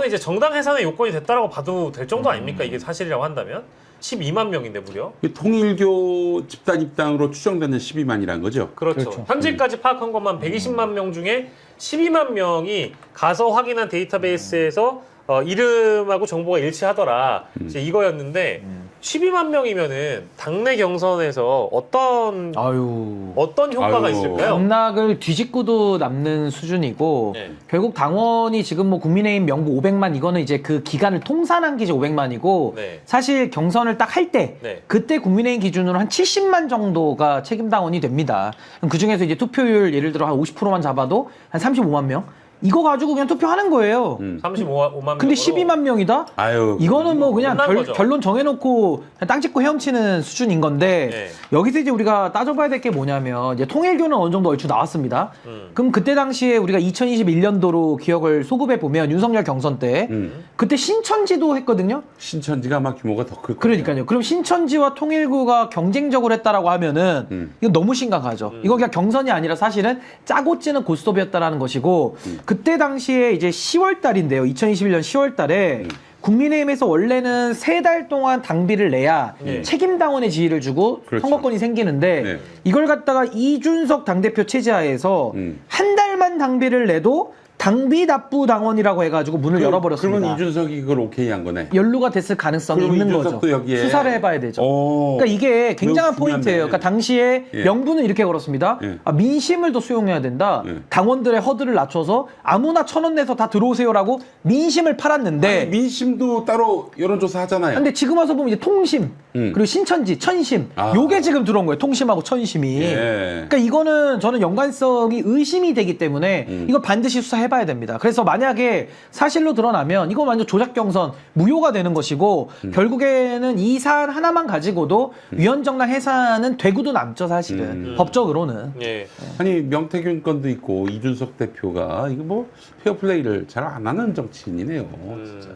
S1: 이제 정당 해산의 요건이 됐다라고 봐도 될 정도 아닙니까? 이게 사실이라고 한다면 12만 명인데 무려.
S3: 통일교 집단 입당으로 추정되는 12만이라는 거죠.
S1: 그렇죠. 현재까지 파악한 것만 120만 명 중에 12만 명이 가서 확인한 데이터베이스에서 이름하고 정보가 일치하더라. 이제 이거였는데 12만 명이면은 당내 경선에서 어떤 효과가
S3: 아유.
S1: 있을까요?
S2: 당락을 뒤집고도 남는 수준이고
S1: 네.
S2: 결국 당원이 지금 뭐 국민의힘 명부 500만 이거는 이제 그 기간을 통산한 게 이제 500만이고
S1: 네.
S2: 사실 경선을 딱 할 때
S1: 네.
S2: 그때 국민의힘 기준으로 한 70만 정도가 책임 당원이 됩니다. 그 중에서 이제 투표율 예를 들어 한 50%만 잡아도 한 35만 명 이거 가지고 그냥 투표하는 거예요.
S1: 35만 명.
S2: 근데 12만 명이다?
S3: 아유.
S2: 이거는 뭐 그냥
S1: 끝난 거죠.
S2: 결론 정해놓고 그냥 땅 짚고 헤엄치는 수준인 건데
S1: 네.
S2: 여기서 이제 우리가 따져봐야 될 게 뭐냐면 이제 통일교는 어느 정도 얼추 나왔습니다. 그럼 그때 당시에 우리가 2021년도로 기억을 소급해 보면 윤석열 경선 때 그때 신천지도 했거든요.
S3: 신천지가 아마 규모가 더 클 거예요.
S2: 그러니까요. 그럼 신천지와 통일교가 경쟁적으로 했다라고 하면은 이거 너무 심각하죠. 이거 그냥 경선이 아니라 사실은 짜고 찌는 고스톱이었다라는 것이고 그때 당시에 이제 10월 달인데요. 2021년 10월 달에 국민의힘에서 원래는 3달 동안 당비를 내야 책임 당원의 지위를 주고
S3: 그렇죠.
S2: 선거권이 생기는데
S3: 네.
S2: 이걸 갖다가 이준석 당대표 체제하에서 한 달만 당비를 내도 당비 납부 당원이라고 해가지고 문을 열어버렸습니다.
S3: 그러면 이준석이 그걸 오케이 한 거네.
S2: 연루가 됐을 가능성이
S3: 그럼
S2: 있는
S3: 이준석도
S2: 거죠.
S3: 여기에
S2: 수사를 해봐야 되죠.
S3: 오.
S2: 그러니까 이게 굉장한
S3: 매우 중요하네.
S2: 포인트예요. 그러니까 당시에
S3: 예.
S2: 명분은 이렇게 걸었습니다.
S3: 예.
S2: 민심을 더 수용해야 된다.
S3: 예.
S2: 당원들의 허들을 낮춰서 아무나 1,000원 내서 다 들어오세요라고 민심을 팔았는데
S3: 아니, 민심도 따로 여론조사 하잖아요.
S2: 근데 지금 와서 보면 이제 통심 그리고 신천지, 천심 요게 지금 들어온 거예요. 통심하고 천심이.
S3: 예.
S2: 그러니까 이거는 저는 연관성이 의심이 되기 때문에 이거 반드시 수사해봐야 됩니다. 그래서 만약에 사실로 드러나면 이거 완전 조작 경선 무효가 되는 것이고 결국에는 이 사안 하나만 가지고도 위헌정당 해산은 되고도 남죠 사실은 법적으로는.
S1: 예.
S3: 아니 명태균 건도 있고 이준석 대표가 이거 뭐 페어플레이를 잘 안 하는 정치인이네요. 진짜.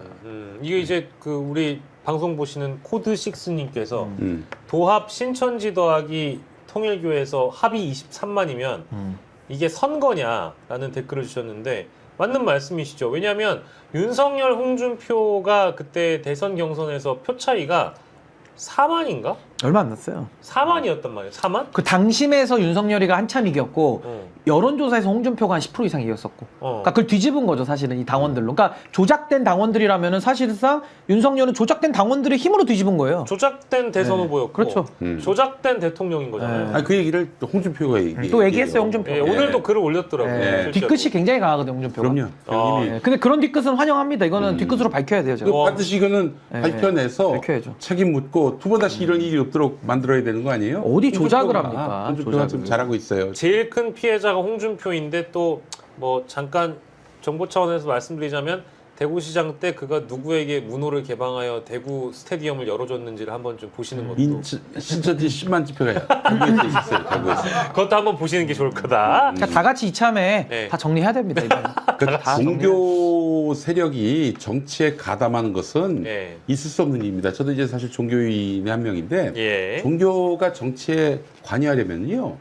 S1: 이게 이제 우리 방송 보시는 코드6님께서 도합 신천지 더하기 통일교에서 합이 23만이면 이게 선거냐라는 댓글을 주셨는데 맞는 말씀이시죠. 왜냐하면 윤석열, 홍준표가 그때 대선 경선에서 표 차이가 4만인가?
S2: 얼마 안 났어요.
S1: 4만이었단 말이에요. 4만?
S2: 그 당심에서 윤석열이가 한참 이겼고 여론조사에서 홍준표가 한 10% 이상 이겼었고 그러니까 그걸 뒤집은 거죠 사실은 이 당원들로. 그러니까 조작된 당원들이라면은 사실상 윤석열은 조작된 당원들의 힘으로 뒤집은 거예요.
S1: 조작된 대선 후보였고
S2: 그렇죠.
S1: 조작된 대통령인 거잖아요.
S3: 아니 그 얘기를 또 홍준표가
S2: 또 얘기했어요 홍준표.
S1: 예, 오늘도 글을 올렸더라고요. 실제로.
S2: 뒤끝이 굉장히 강하거든요 홍준표가.
S3: 그럼요. 이미
S2: 근데 그런 뒤끝은 환영합니다. 이거는 뒤끝으로 밝혀야 돼요 제가.
S3: 반드시 이거는 밝혀내서
S2: 밝혀야죠.
S3: 책임 묻고 두 번 다시 이런 일이 없도록 만들어야 되는 거 아니에요?
S2: 어디 조작을
S3: 홍준표가-
S2: 합니까?
S3: 홍준표가
S2: 조작을.
S3: 좀 잘하고 있어요.
S1: 제일 큰 피해자가 홍준표인데 또 뭐 잠깐 정보 차원에서 말씀드리자면 대구시장 때 그가 누구에게 문호를 개방하여 대구 스테디움을 열어줬는지를 한번 좀 보시는 것도
S3: 신천지 10만 집회가 대구에서 있었어요. 대구에서.
S1: 그것도 한번 보시는 게 좋을 거다.
S2: 그러니까 다 같이 이참에
S1: 네.
S2: 다 정리해야 됩니다. 이거는.
S3: 그러니까
S2: 다
S3: 종교 세력이 정치에 가담하는 것은
S1: 예.
S3: 있을 수 없는 일입니다. 저도 이제 사실 종교인의 한 명인데
S1: 예.
S3: 종교가 정치에 관여하려면요.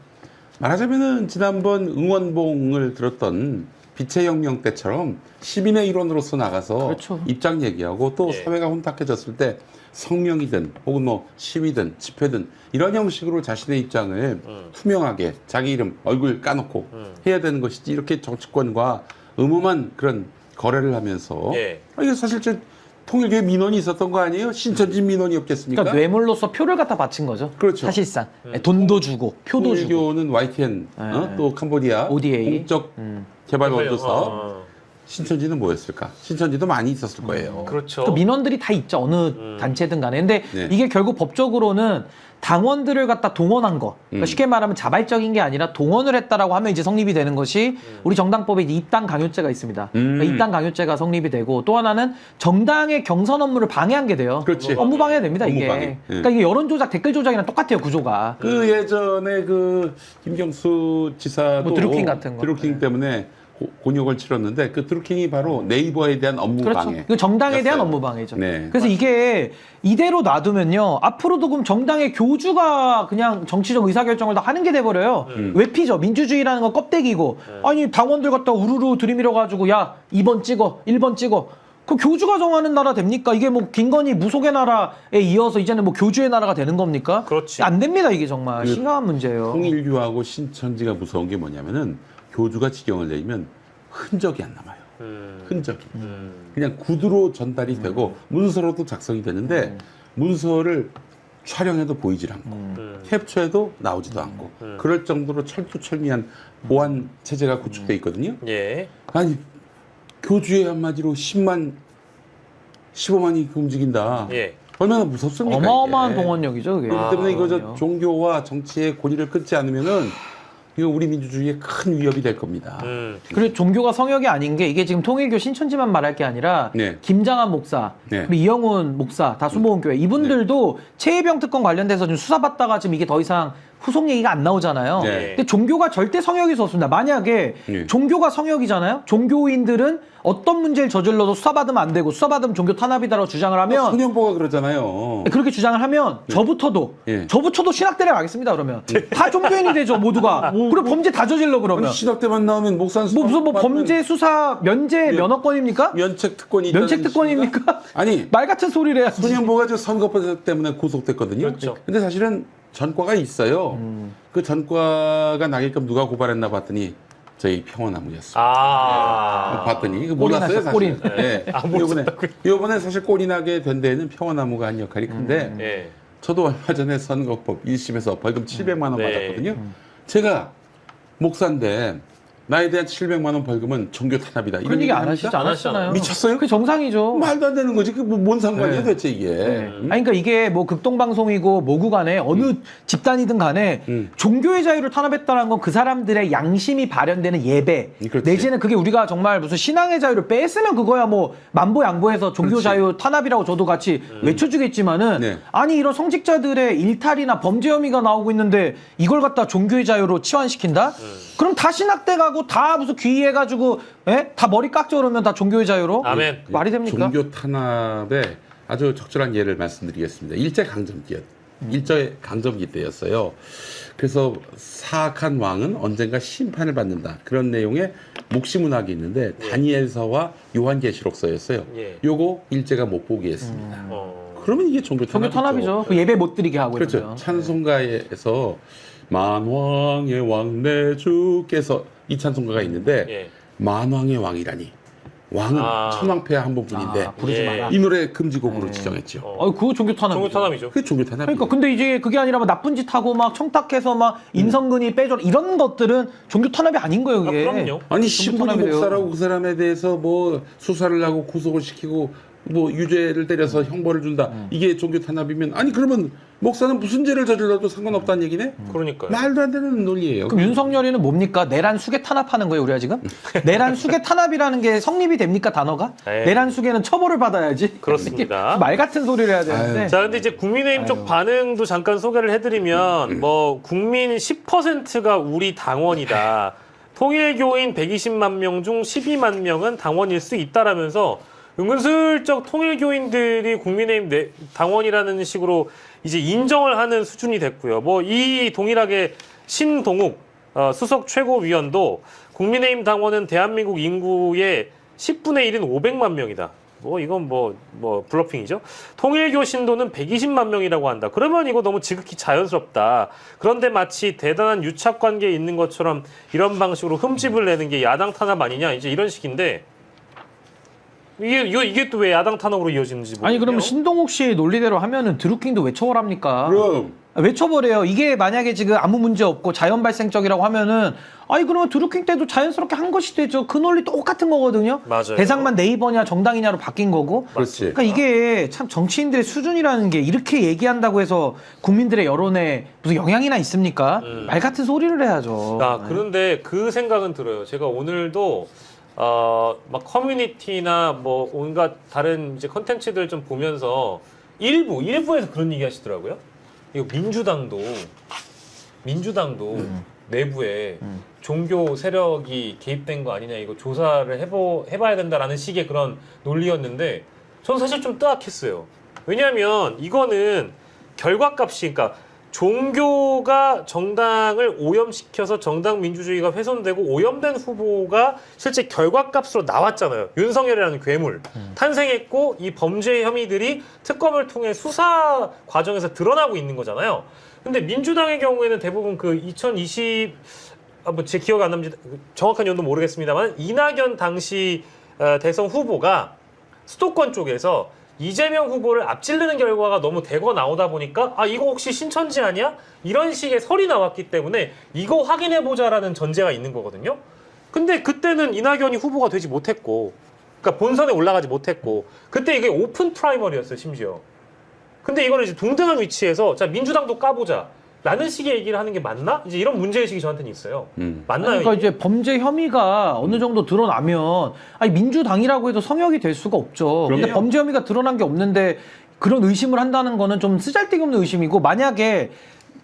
S3: 말하자면은 지난번 응원봉을 들었던 빛의 혁명 때처럼 시민의 일원으로서 나가서
S2: 그렇죠.
S3: 입장 얘기하고 또
S1: 예.
S3: 사회가 혼탁해졌을 때 성명이든 혹은 뭐 시위든 집회든 이런 형식으로 자신의 입장을 투명하게 자기 이름 얼굴 까놓고 해야 되는 것이지 이렇게 정치권과 음험한 그런 거래를 하면서
S1: 예.
S3: 이게 사실 저 통일교회 민원이 있었던 거 아니에요? 신천지 민원이 없겠습니까?
S2: 그러니까 뇌물로서 표를 갖다 바친 거죠.
S3: 그렇죠.
S2: 사실상 돈도 주고 표도 주고.
S3: 통일교는 YTN 또 캄보디아
S2: ODA.
S3: 공적 개발 원조 사업
S1: 어.
S3: 신천지는 뭐였을까? 신천지도 많이 있었을 거예요.
S1: 그렇죠.
S2: 그 민원들이 다 있죠. 어느 단체든 간에. 근데
S3: 네.
S2: 이게 결국 법적으로는 당원들을 갖다 동원한 거. 그러니까 쉽게 말하면 자발적인 게 아니라 동원을 했다라고 하면 이제 성립이 되는 것이 우리 정당법에 이제 입당 강요죄가 있습니다. 그러니까 입당 강요죄가 성립이 되고 또 하나는 정당의 경선 업무를 방해한 게 돼요.
S3: 그렇지.
S2: 업무 방해가 됩니다, 이게.
S3: 업무 방해. 예.
S2: 그러니까 이게 여론 조작, 댓글 조작이랑 똑같아요, 구조가.
S3: 그 예전에 그 김경수 지사도
S2: 뭐 드루킹 같은 거.
S3: 드루킹
S2: 네.
S3: 때문에 곤욕을 치렀는데 그 드루킹이 바로 네이버에 대한 업무
S2: 그렇죠.
S3: 방해.
S2: 그 정당에 대한
S3: 였어요.
S2: 업무 방해죠.
S3: 네.
S2: 그래서 이게 이대로 놔두면요. 앞으로도 그럼 정당의 교주가 그냥 정치적 의사결정을 다 하는 게 돼버려요. 외피죠. 민주주의라는 건 껍데기고. 아니 당원들 갖다 우르르 들이밀어가지고 야 2번 찍어 1번 찍어. 그 교주가 정하는 나라 됩니까? 이게 뭐 김건희 무속의 나라에 이어서 이제는 뭐 교주의 나라가 되는 겁니까?
S1: 그렇지.
S2: 안 됩니다. 이게 정말 심각한 문제예요.
S3: 통일교하고 신천지가 무서운 게 뭐냐면은 교주가 지경을 내면 흔적이 안 남아요. 흔적이. 그냥 구두로 전달이 되고 문서로도 작성이 되는데 문서를 촬영해도 보이질 않고 캡처해도 나오지도 않고 그럴 정도로 철두철미한 보안 체제가 구축돼 있거든요.
S1: 예.
S3: 아니 교주의 한마디로 10만 15만이 이렇게 움직인다.
S1: 예.
S3: 얼마나 무섭습니까?
S2: 어마어마한
S3: 이게.
S2: 동원력이죠. 그게.
S3: 그렇기 때문에 이거 저
S2: 그럼요.
S3: 종교와 정치의 고리를 끊지 않으면은 이거 우리 민주주의에 큰 위협이 될 겁니다.
S2: 그리고 종교가 성역이 아닌 게 이게 지금 통일교 신천지만 말할 게 아니라
S3: 네.
S2: 김장한 목사,
S3: 네.
S2: 그리고 이영훈 목사 다 수모은 교회 이분들도 최혜병 특권 관련돼서 좀 수사받다가 지금 이게 더 이상 후속 얘기가 안 나오잖아요.
S3: 네.
S2: 근데 종교가 절대 성역일 수 없습니다. 만약에
S3: 네.
S2: 종교가 성역이잖아요. 종교인들은 어떤 문제를 저질러도 수사받으면 안 되고 수사받으면 종교 탄압이다라고 주장을 하면
S3: 소년보가 그러잖아요.
S2: 그렇게 주장을 하면 저부터도
S3: 예.
S2: 저부터도 신학대를 가겠습니다. 그러면 다 종교인이 되죠 모두가. 그리고 범죄 다 저질러 그러면.
S3: 아니, 신학 때만 나오면 목사는
S2: 뭐 무슨 뭐 범죄 수사 면제 면허권입니까?
S3: 면책 특권이 있다는
S2: 면책 특권입니까?
S3: 뜻인가? 아니
S2: 말 같은 소리를 해야지.
S3: 소년보가 저 선거법 때문에 구속됐거든요.
S1: 그렇죠.
S3: 근데 사실은 전과가 있어요. 그 전과가 나게끔 누가 고발했나 봤더니 저희 평화나무였어요.
S1: 아.
S3: 봤더니 이거
S2: 꼴이
S3: 몰랐어요
S2: 났어, 꼴이.
S3: 사실. 네. 요번에 사실 꼴이 나게 된 데에는 평화나무가 한 역할이 큰데
S1: 예.
S3: 저도 얼마 전에 선거법 1심에서 벌금 700만 원
S1: 네.
S3: 받았거든요. 제가 목사인데 나에 대한 700만 원 벌금은 종교 탄압이다.
S2: 그런 얘기 안
S3: 합니까?
S2: 하시죠? 안 하시잖아요.
S3: 미쳤어요?
S2: 그게 정상이죠.
S3: 말도 안 되는 거지. 그 뭔 상관이야
S2: 네.
S3: 도대체 이게.
S2: 네. 아니 그러니까 이게 뭐 극동방송이고 뭐고 간에 어느 집단이든 간에 종교의 자유를 탄압했다는 건 그 사람들의 양심이 발현되는 예배
S3: 그렇지.
S2: 내지는 그게 우리가 정말 무슨 신앙의 자유를 뺐으면 그거야 뭐 만보양보해서 종교
S3: 그렇지.
S2: 자유 탄압이라고 저도 같이 외쳐주겠지만은
S3: 네.
S2: 아니 이런 성직자들의 일탈이나 범죄 혐의가 나오고 있는데 이걸 갖다 종교의 자유로 치환시킨다? 그럼 다 신학대 가고 다 무슨 귀해가지고 다 머리 깎죠 그러면 다 종교의 자유로?
S1: 아멘.
S2: 말이 됩니까?
S3: 종교 탄압의 아주 적절한 예를 말씀드리겠습니다. 일제 강점기 때였어요. 그래서 사악한 왕은 언젠가 심판을 받는다. 그런 내용의 묵시문학이 있는데 다니엘서와 요한계시록서였어요.
S1: 예.
S3: 요거 일제가 못 보게 했습니다. 그러면 이게 종교
S2: 종교
S3: 탄압이죠.
S2: 탄압이죠. 그 예배 못 드리게 하고
S3: 그렇죠.
S2: 이러면.
S3: 찬송가에서 만왕의 왕 내 주께서 이 찬송가가 있는데
S1: 예.
S3: 만왕의 왕이라니 왕은
S1: 아.
S3: 천왕폐하 한 번뿐인데
S2: 부르지
S1: 예.
S2: 마라.
S3: 이 노래 금지곡으로 지정했죠.
S2: 그거 종교 탄압이죠.
S1: 종교 탄압이죠.
S3: 그게 종교 탄압이에요.
S2: 그러니까 근데 이제 그게 아니라 막 나쁜 짓 하고 막 청탁해서 막 인성근이 빼줘 이런 것들은 종교 탄압이 아닌 거예요, 그게.
S1: 그럼요.
S3: 아니
S2: 종교
S3: 신분이
S2: 탄압이 돼요.
S3: 목사라고 그 사람에 대해서 뭐 수사를 하고 구속을 시키고 뭐 유죄를 때려서 형벌을 준다. 이게 종교 탄압이면 아니 그러면 목사는 무슨 죄를 저질러도 상관없다는 얘기네?
S1: 그러니까요.
S3: 말도 안 되는 논리예요.
S2: 그럼 윤석열이는 뭡니까? 내란 수괴 탄압하는 거예요, 우리가 지금? 내란 수괴 탄압이라는 게 성립이 됩니까, 단어가?
S1: 에이.
S2: 내란 수괴는 처벌을 받아야지.
S1: 그렇습니다.
S2: 이게 말 같은 소리를 해야 되는데.
S1: 자, 근데 이제 국민의힘 쪽 반응도 잠깐 소개를 해드리면, 뭐, 국민 10%가 우리 당원이다. 통일교인 120만 명 중 12만 명은 당원일 수 있다라면서 은근슬쩍 통일교인들이 국민의힘 당원이라는 식으로 이제 인정을 하는 수준이 됐고요. 뭐, 이 동일하게 신동욱 수석 최고위원도 국민의힘 당원은 대한민국 인구의 10분의 1인 500만 명이다. 뭐 이건 뭐 블러핑이죠. 통일교 신도는 120만 명이라고 한다. 그러면 이거 너무 지극히 자연스럽다. 그런데 마치 대단한 유착 관계에 있는 것처럼 이런 방식으로 흠집을 내는 게 야당 탄압 아니냐. 이제 이런 식인데 이게 또 왜 야당 탄압으로 이어지는지 모르겠네요.
S2: 아니 그러면 신동욱 씨의 논리대로 하면은 드루킹도 왜 처벌합니까?
S3: 그럼
S2: 왜 처벌해요? 이게 만약에 지금 아무 문제 없고 자연 발생적이라고 하면은 아니 그러면 드루킹 때도 자연스럽게 한 것이 되죠. 그 논리 똑같은 거거든요.
S1: 맞아요.
S2: 대상만 네이버냐 정당이냐로 바뀐 거고.
S3: 그렇지.
S2: 그러니까 이게 참 정치인들의 수준이라는 게 이렇게 얘기한다고 해서 국민들의 여론에 무슨 영향이나 있습니까? 말 같은 소리를 해야죠.
S1: 아, 그런데 그 생각은 들어요. 제가 오늘도 막 커뮤니티나 뭐 온갖 다른 이제 컨텐츠들 좀 보면서 일부에서 그런 얘기 하시더라고요. 이거 민주당도 내부에 종교 세력이 개입된 거 아니냐, 이거 조사를 해봐야 된다라는 식의 그런 논리였는데 저는 사실 좀 뜨악했어요. 왜냐하면 이거는 결과값이, 그러니까 종교가 정당을 오염시켜서 정당 민주주의가 훼손되고 오염된 후보가 실제 결과값으로 나왔잖아요. 윤석열이라는 괴물 탄생했고 이 범죄 혐의들이 특검을 통해 수사 과정에서 드러나고 있는 거잖아요. 근데 민주당의 경우에는 대부분 그 2020 뭐 제 기억이 안 납니다. 정확한 연도 모르겠습니다만 이낙연 당시 대선 후보가 수도권 쪽에서 이재명 후보를 앞지르는 결과가 너무 대거 나오다 보니까 아 이거 혹시 신천지 아니야? 이런 식의 설이 나왔기 때문에 이거 확인해보자라는 전제가 있는 거거든요. 근데 그때는 이낙연이 후보가 되지 못했고 그러니까 본선에 올라가지 못했고 그때 이게 오픈 프라이머리였어요 심지어. 근데 이거를 이제 동등한 위치에서 자 민주당도 까보자 라는 식의 얘기를 하는 게 맞나? 이제 이런 문제의식이 저한테는 있어요. 맞나요?
S2: 그러니까
S1: 이게?
S2: 이제 범죄 혐의가 어느 정도 드러나면 아니 민주당이라고 해도 성역이 될 수가 없죠. 근데
S3: 그럼요.
S2: 범죄 혐의가 드러난 게 없는데 그런 의심을 한다는 거는 좀 쓰잘데기 없는 의심이고 만약에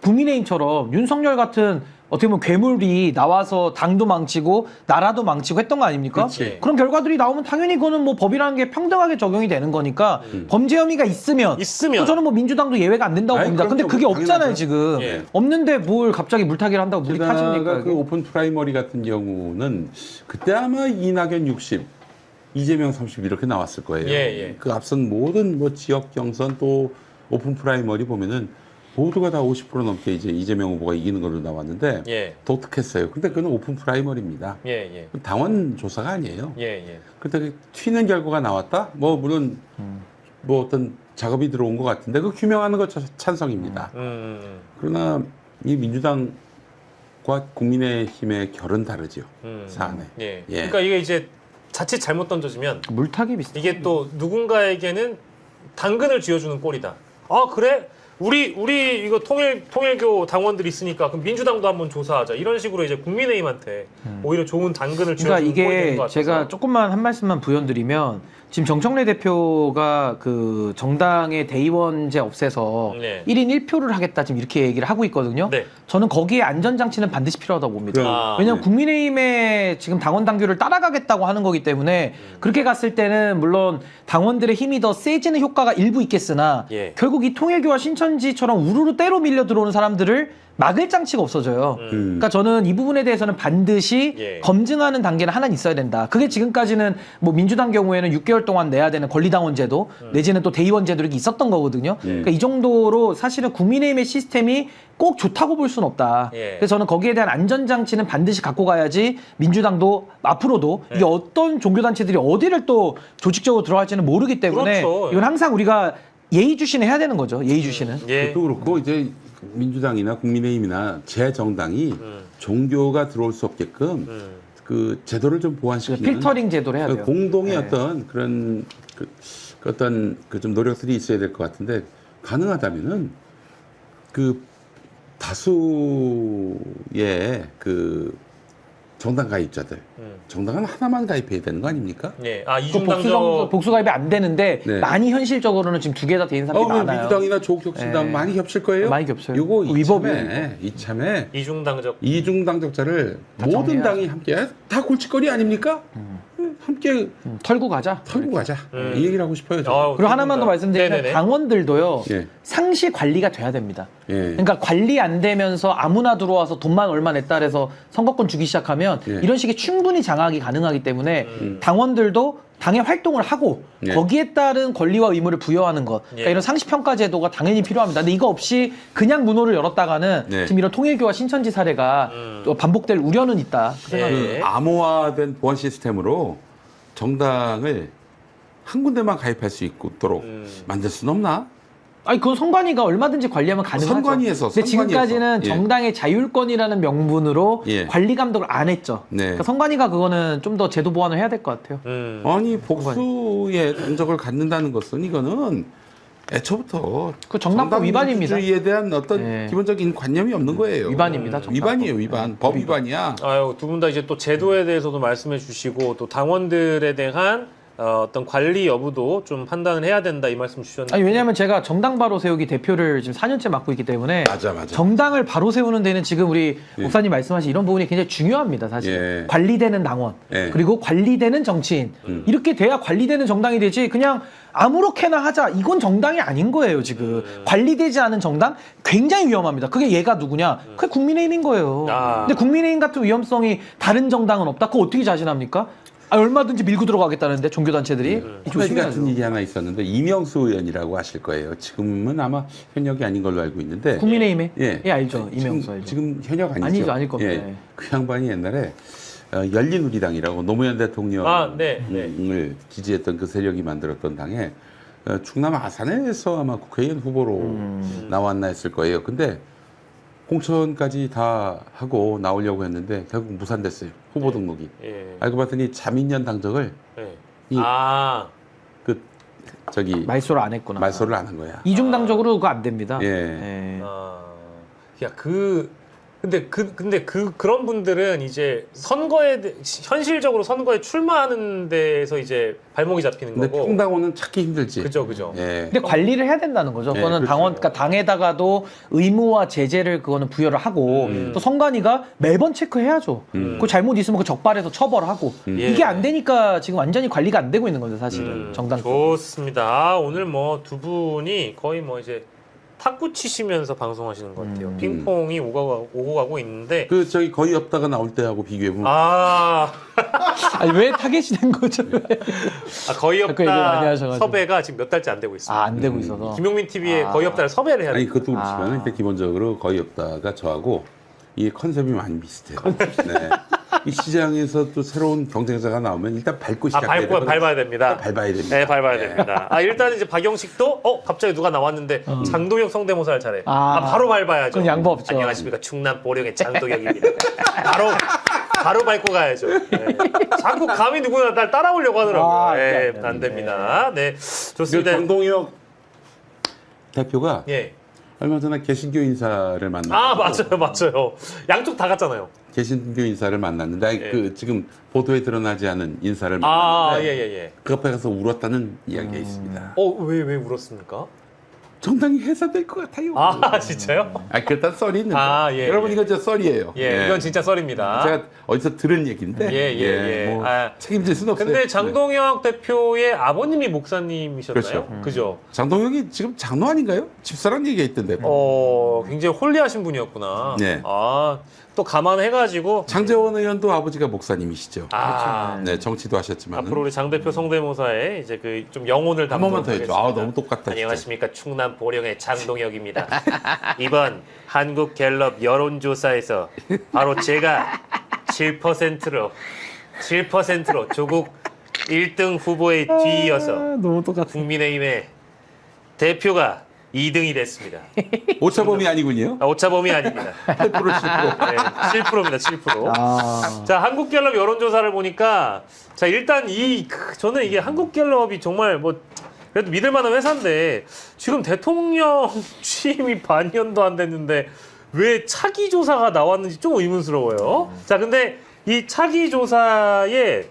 S2: 국민의힘처럼 윤석열 같은 어떻게 보면 괴물이 나와서 당도 망치고 나라도 망치고 했던 거 아닙니까?
S3: 그치.
S2: 그런 결과들이 나오면 당연히 그거는 뭐 법이라는 게 평등하게 적용이 되는 거니까 범죄 혐의가 있으면 또 저는 뭐 민주당도 예외가 안 된다고
S3: 아니,
S2: 봅니다. 근데
S3: 그럼요.
S2: 그게 없잖아요
S3: 당연하죠.
S2: 지금.
S1: 예.
S2: 없는데 뭘 갑자기 물타기를 한다고 물이 타집니까?
S3: 게다가 그
S2: 이게?
S3: 오픈 프라이머리 같은 경우는 그때 아마 이낙연 60, 이재명 30 이렇게 나왔을 거예요.
S1: 예.
S3: 그 앞선 모든 뭐 지역 경선 또 오픈 프라이머리 보면은 모두가 다 50% 넘게 이제 이재명 후보가 이기는 걸로 나왔는데
S1: 예.
S3: 독특했어요. 근데 그건 오픈 프라이머리입니다.
S1: 예.
S3: 당원 조사가 아니에요.
S1: 예.
S3: 그런데 튀는 결과가 나왔다? 뭐 물론 뭐 어떤 작업이 들어온 것 같은데 그 규명하는 것 찬성입니다. 그러나 이 민주당과 국민의힘의 결은 다르죠. 사안에.
S1: 예.
S3: 예.
S1: 그러니까 이게 이제 자칫 잘못 던져지면
S2: 물타기 비슷.
S1: 이게 또 누군가에게는 당근을 쥐어주는 꼴이다. 아 그래? 우리 이거 통일교 당원들 있으니까 그럼 민주당도 한번 조사하자. 이런 식으로 이제 국민의힘한테 오히려 좋은 당근을
S2: 그러니까
S1: 쥐어주는 꼴이 되는
S2: 이게
S1: 것 같아서.
S2: 제가 조금만 한 말씀만 부연드리면 지금 정청래 대표가 그 정당의 대의원제 없애서
S1: 네.
S2: 1인 1표를 하겠다 지금 이렇게 얘기를 하고 있거든요.
S1: 네.
S2: 저는 거기에 안전장치는 반드시 필요하다고 봅니다.
S3: 그럼.
S1: 아,
S2: 왜냐하면 국민의힘의 지금 당원 당규를 따라가겠다고 하는 거기 때문에 그렇게 갔을 때는 물론 당원들의 힘이 더 세지는 효과가 일부 있겠으나
S1: 예.
S2: 결국 이 통일교와 신천지처럼 우르르 때로 밀려 들어오는 사람들을 막을 장치가 없어져요. 그러니까 저는 이 부분에 대해서는 반드시
S1: 예.
S2: 검증하는 단계는 하나 있어야 된다. 그게 지금까지는 뭐 민주당 경우에는 6개월 동안 내야 되는 권리당원제도 내지는 또 대의원제도 이렇게 있었던 거거든요. 그러니까 이 정도로 사실은 국민의힘의 시스템이 꼭 좋다고 볼 수는 없다.
S1: 예.
S2: 그래서 저는 거기에 대한 안전장치는 반드시 갖고 가야지 민주당도 앞으로도 이게 어떤 종교단체들이 어디를 또 조직적으로 들어갈지는 모르기 때문에
S1: 그렇죠.
S2: 이건 항상 우리가 예의주시는 해야 되는 거죠. 예의주시는.
S1: 예.
S3: 그것도 그렇고 이제 민주당이나 국민의힘이나 제 정당이 종교가 들어올 수 없게끔 그 제도를 좀 보완시키는
S2: 필터링 제도를 해야 돼요.
S3: 공동의
S2: 네.
S3: 어떤 그런 그 어떤 그 좀 노력들이 있어야 될 것 같은데 가능하다면은 그 다수의 그 정당 가입자들 정당은 하나만 가입해야 되는 거 아닙니까?
S1: 예.
S2: 그
S1: 이중당적
S2: 복수 가입이 안 되는데
S3: 네.
S2: 많이 현실적으로는 지금 두 개 다 돼 있는 사람이 많아요.
S3: 민주당이나 조국혁신당
S2: 네.
S3: 많이 겹칠 거예요.
S2: 많이 겹쳐요.
S3: 요거
S2: 위법이에요,
S3: 이참에
S1: 이중당적
S3: 이중당적자를
S2: 다
S3: 모든
S2: 정리해야죠.
S3: 당이 함께 다 골칫거리 아닙니까? 함께
S2: 털고 가자.
S3: 털고 가자. 이 얘기를 하고 싶어요. 저는.
S1: 아우,
S2: 그리고 하나만 더 말씀드리면
S1: 네네네.
S2: 당원들도요.
S3: 예.
S2: 상시 관리가 돼야 됩니다.
S3: 예.
S2: 그러니까 관리 안 되면서 아무나 들어와서 돈만 얼마 냈다 해서 선거권 주기 시작하면
S3: 예.
S2: 이런 식의 충분히 장악이 가능하기 때문에 당원들도 당의 활동을 하고
S3: 예.
S2: 거기에 따른 권리와 의무를 부여하는 것. 그러니까
S1: 예.
S2: 이런 상시평가 제도가 당연히 필요합니다. 근데 이거 없이 그냥 문호를 열었다가는
S3: 네.
S2: 지금 이런 통일교와 신천지 사례가 또 반복될 우려는 있다. 그 생각이
S1: 예.
S3: 그 암호화된 보안 시스템으로 정당을 한 군데만 가입할 수 있도록 만들 수는 없나?
S2: 아니 그건 선관위가 얼마든지 관리하면 가능하죠.
S3: 선관위에서,
S2: 근데 지금까지는
S3: 예.
S2: 정당의 자율권이라는 명분으로
S3: 예.
S2: 관리 감독을 안 했죠.
S3: 네.
S2: 그러니까 선관위가 그거는 좀 더 제도 보완을 해야 될 것 같아요.
S3: 아니 복수의 당적을 갖는다는 것은 이거는 애초부터
S2: 그 정당법 위반입니다.
S3: 민주주의에 대한 어떤
S2: 예.
S3: 기본적인 관념이 없는 거예요.
S2: 위반입니다, 정당법.
S3: 위반이에요, 위반. 법 위반이야.
S1: 아유, 두 분 다 이제 또 제도에 대해서도 말씀해 주시고 또 당원들에 대한 어떤 관리 여부도 좀 판단을 해야 된다 이 말씀 주셨는데.
S2: 아니 왜냐하면 제가 정당 바로 세우기 대표를 지금 4년째 맡고 있기 때문에
S3: 맞아.
S2: 정당을 바로 세우는 데는 지금 우리
S3: 예.
S2: 목사님 말씀하신 이런 부분이 굉장히 중요합니다. 사실
S3: 예.
S2: 관리되는 당원
S3: 예.
S2: 그리고 관리되는 정치인 이렇게 돼야 관리되는 정당이 되지 그냥 아무렇게나 하자 이건 정당이 아닌 거예요 지금. 관리되지 않은 정당 굉장히 위험합니다. 그게 얘가 누구냐? 그게 국민의힘인 거예요.
S1: 아.
S2: 근데 국민의힘 같은 위험성이 다른 정당은 없다? 그거 어떻게 자신합니까? 얼마든지 밀고 들어가겠다는데 종교단체들이
S3: 코미디
S2: 조심해야죠.
S3: 같은 일이 하나 있었는데 이명수 의원이라고 아실 거예요. 지금은 아마 현역이 아닌 걸로 알고 있는데.
S2: 국민의힘에?
S3: 예.
S2: 예, 알죠. 이명수 알죠.
S3: 지금 현역 아니죠?
S2: 아니죠, 아닐 겁니다.
S3: 예.
S2: 예.
S3: 그 양반이 옛날에 열린우리당이라고 노무현 대통령을
S1: 아, 네.
S3: 지지했던 그 세력이 만들었던 당에 충남 아산에서 아마 국회의원 후보로 나왔나 했을 거예요. 근데 공천까지 다 하고 나오려고 했는데 결국 무산됐어요. 후보 등록이.
S1: 예.
S3: 알고 봤더니 자민련 당적을
S1: 예.
S3: 이-
S1: 아.
S2: 말소를 안 했구나.
S3: 말소를 안 한 거야.
S2: 이중당적으로 그거 안 됩니다.
S3: 예.
S1: 아. 야, 근데 그런 분들은 이제 현실적으로 선거에 출마하는 데에서 이제 발목이 잡히는
S3: 근데
S1: 거고.
S3: 평당원은 찾기 힘들지.
S1: 그죠.
S3: 예.
S2: 근데 관리를 해야 된다는 거죠.
S3: 네,
S2: 그거는
S3: 그렇죠.
S2: 당원, 그러니까 당에다가도 의무와 제재를 그거는 부여를 하고 또 선관위가 매번 체크해야죠. 그 잘못 있으면 그 적발해서 처벌하고
S1: 예.
S2: 이게 안 되니까 지금 완전히 관리가 안 되고 있는 거죠, 사실은 정당.
S1: 좋습니다. 아, 오늘 뭐 두 분이 거의 뭐 이제 탁구 치시면서 방송하시는 것 같아요. 핑퐁이 오고 가고 있는데.
S3: 그 저기 거의 없다가 나올 때하고 비교해 보면
S1: 아,
S2: 아니 왜 타겟이 된 거죠?
S1: 거의
S2: 그 얘기 많이
S1: 없다
S2: 하셔가지고.
S1: 섭외가 지금 몇 달째 안 되고 있습니다.
S2: 안 되고 있어서.
S1: 김용민 TV에
S2: 아.
S1: 거의 없다를 섭외를 해야
S3: 아니
S1: 돼요.
S3: 그것도 그렇지만 일단 기본적으로 거의 없다가 저하고 이 컨셉이 많이 비슷해요. 네. 이 시장에서 또 새로운 경쟁자가 나오면 일단 밟고 시작해야 되거든요.
S1: 밟아야 됩니다.
S3: 일단 밟아야 됩니다.
S1: 네, 밟아야 됩니다. 일단 이제 박영식도 갑자기 누가 나왔는데 장동혁 성대모사를 잘해. 바로 밟아야죠.
S2: 그건 양보 없죠.
S1: 안녕하십니까 충남 보령의 장동혁입니다. 바로 밟고 가야죠. 네. 자꾸 감히 누구나 날 따라오려고 하더라고요. 네, 안 됩니다. 네,
S3: 그
S1: 좋습니다.
S3: 장동혁 대표가
S1: 예.
S3: 얼마 전에 개신교 인사를 만났어요.
S1: 맞아요. 양쪽 다 갔잖아요.
S3: 개신교 인사를 만났는데
S1: 예.
S3: 그 지금 보도에 드러나지 않은 인사를 만났는데
S1: 예.
S3: 그 앞에 가서 울었다는 이야기가 있습니다.
S1: 왜 울었습니까?
S3: 정당이 해산될 것 같아요.
S1: 진짜요?
S3: 그렇단 썰이 있는데
S1: 예,
S3: 여러분
S1: 예.
S3: 이거 저 썰이에요.
S1: 예, 이건 진짜 썰입니다.
S3: 제가 어디서 들은 얘기인데
S1: 예.
S3: 뭐 책임질 수는 없어요.
S1: 근데 장동혁 대표의 아버님이 목사님이셨나요?
S3: 그렇죠.
S1: 그죠?
S3: 장동혁이 지금 장로 아닌가요? 집사란 얘기가 있던데.
S1: 굉장히 홀리하신 분이었구나.
S3: 네.
S1: 또 감안해가지고.
S3: 장재원 의원도 아버지가 목사님이시죠. 네, 정치도 하셨지만.
S1: 앞으로 우리 장 대표 성대모사에 이제 그 좀 영혼을
S3: 한 번만 더 해줘.
S1: 담도록
S3: 너무 똑같다. 진짜.
S1: 안녕하십니까 충남 보령의 장동혁입니다. 이번 한국 갤럽 여론조사에서 바로 제가 7%로 조국 1등 후보에 뒤이어서
S2: 너무 똑같아.
S1: 국민의힘의 대표가 2등이 됐습니다.
S3: 오차범위 아니군요.
S1: 오차범위 아닙니다.
S3: 8% 10%.
S1: 네, 7%입니다. 7%. 자, 한국갤럽 여론조사를 보니까 자 일단 저는 이게 한국갤럽이 정말 뭐 그래도 믿을만한 회사인데 지금 대통령 취임이 반년도 안 됐는데 왜 차기 조사가 나왔는지 좀 의문스러워요. 자, 근데 이 차기 조사에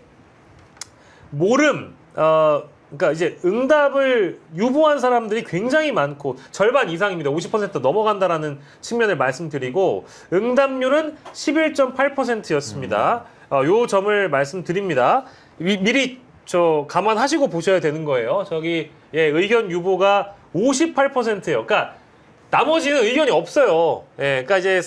S1: 그러니까 이제 응답을 유보한 사람들이 굉장히 많고 절반 이상입니다. 50% 넘어간다라는 측면을 말씀드리고 응답률은 11.8%였습니다. 요 점을 말씀드립니다. 미리 감안하시고 보셔야 되는 거예요. 의견 유보가 58%예요. 그러니까 나머지는 의견이 없어요. 그러니까 이제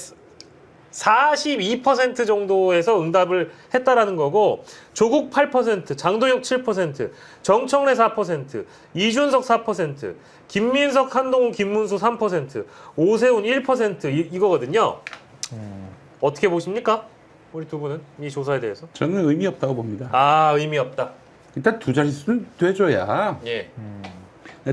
S1: 42% 정도에서 응답을 했다라는 거고 조국 8%, 장동혁 7%, 정청래 4%, 이준석 4%, 김민석, 한동훈, 김문수 3%, 오세훈 1% 이거거든요. 어떻게 보십니까? 우리 두 분은 이 조사에 대해서?
S3: 저는 의미 없다고 봅니다.
S1: 의미 없다.
S3: 일단 두 자릿수는 돼줘야
S1: 예.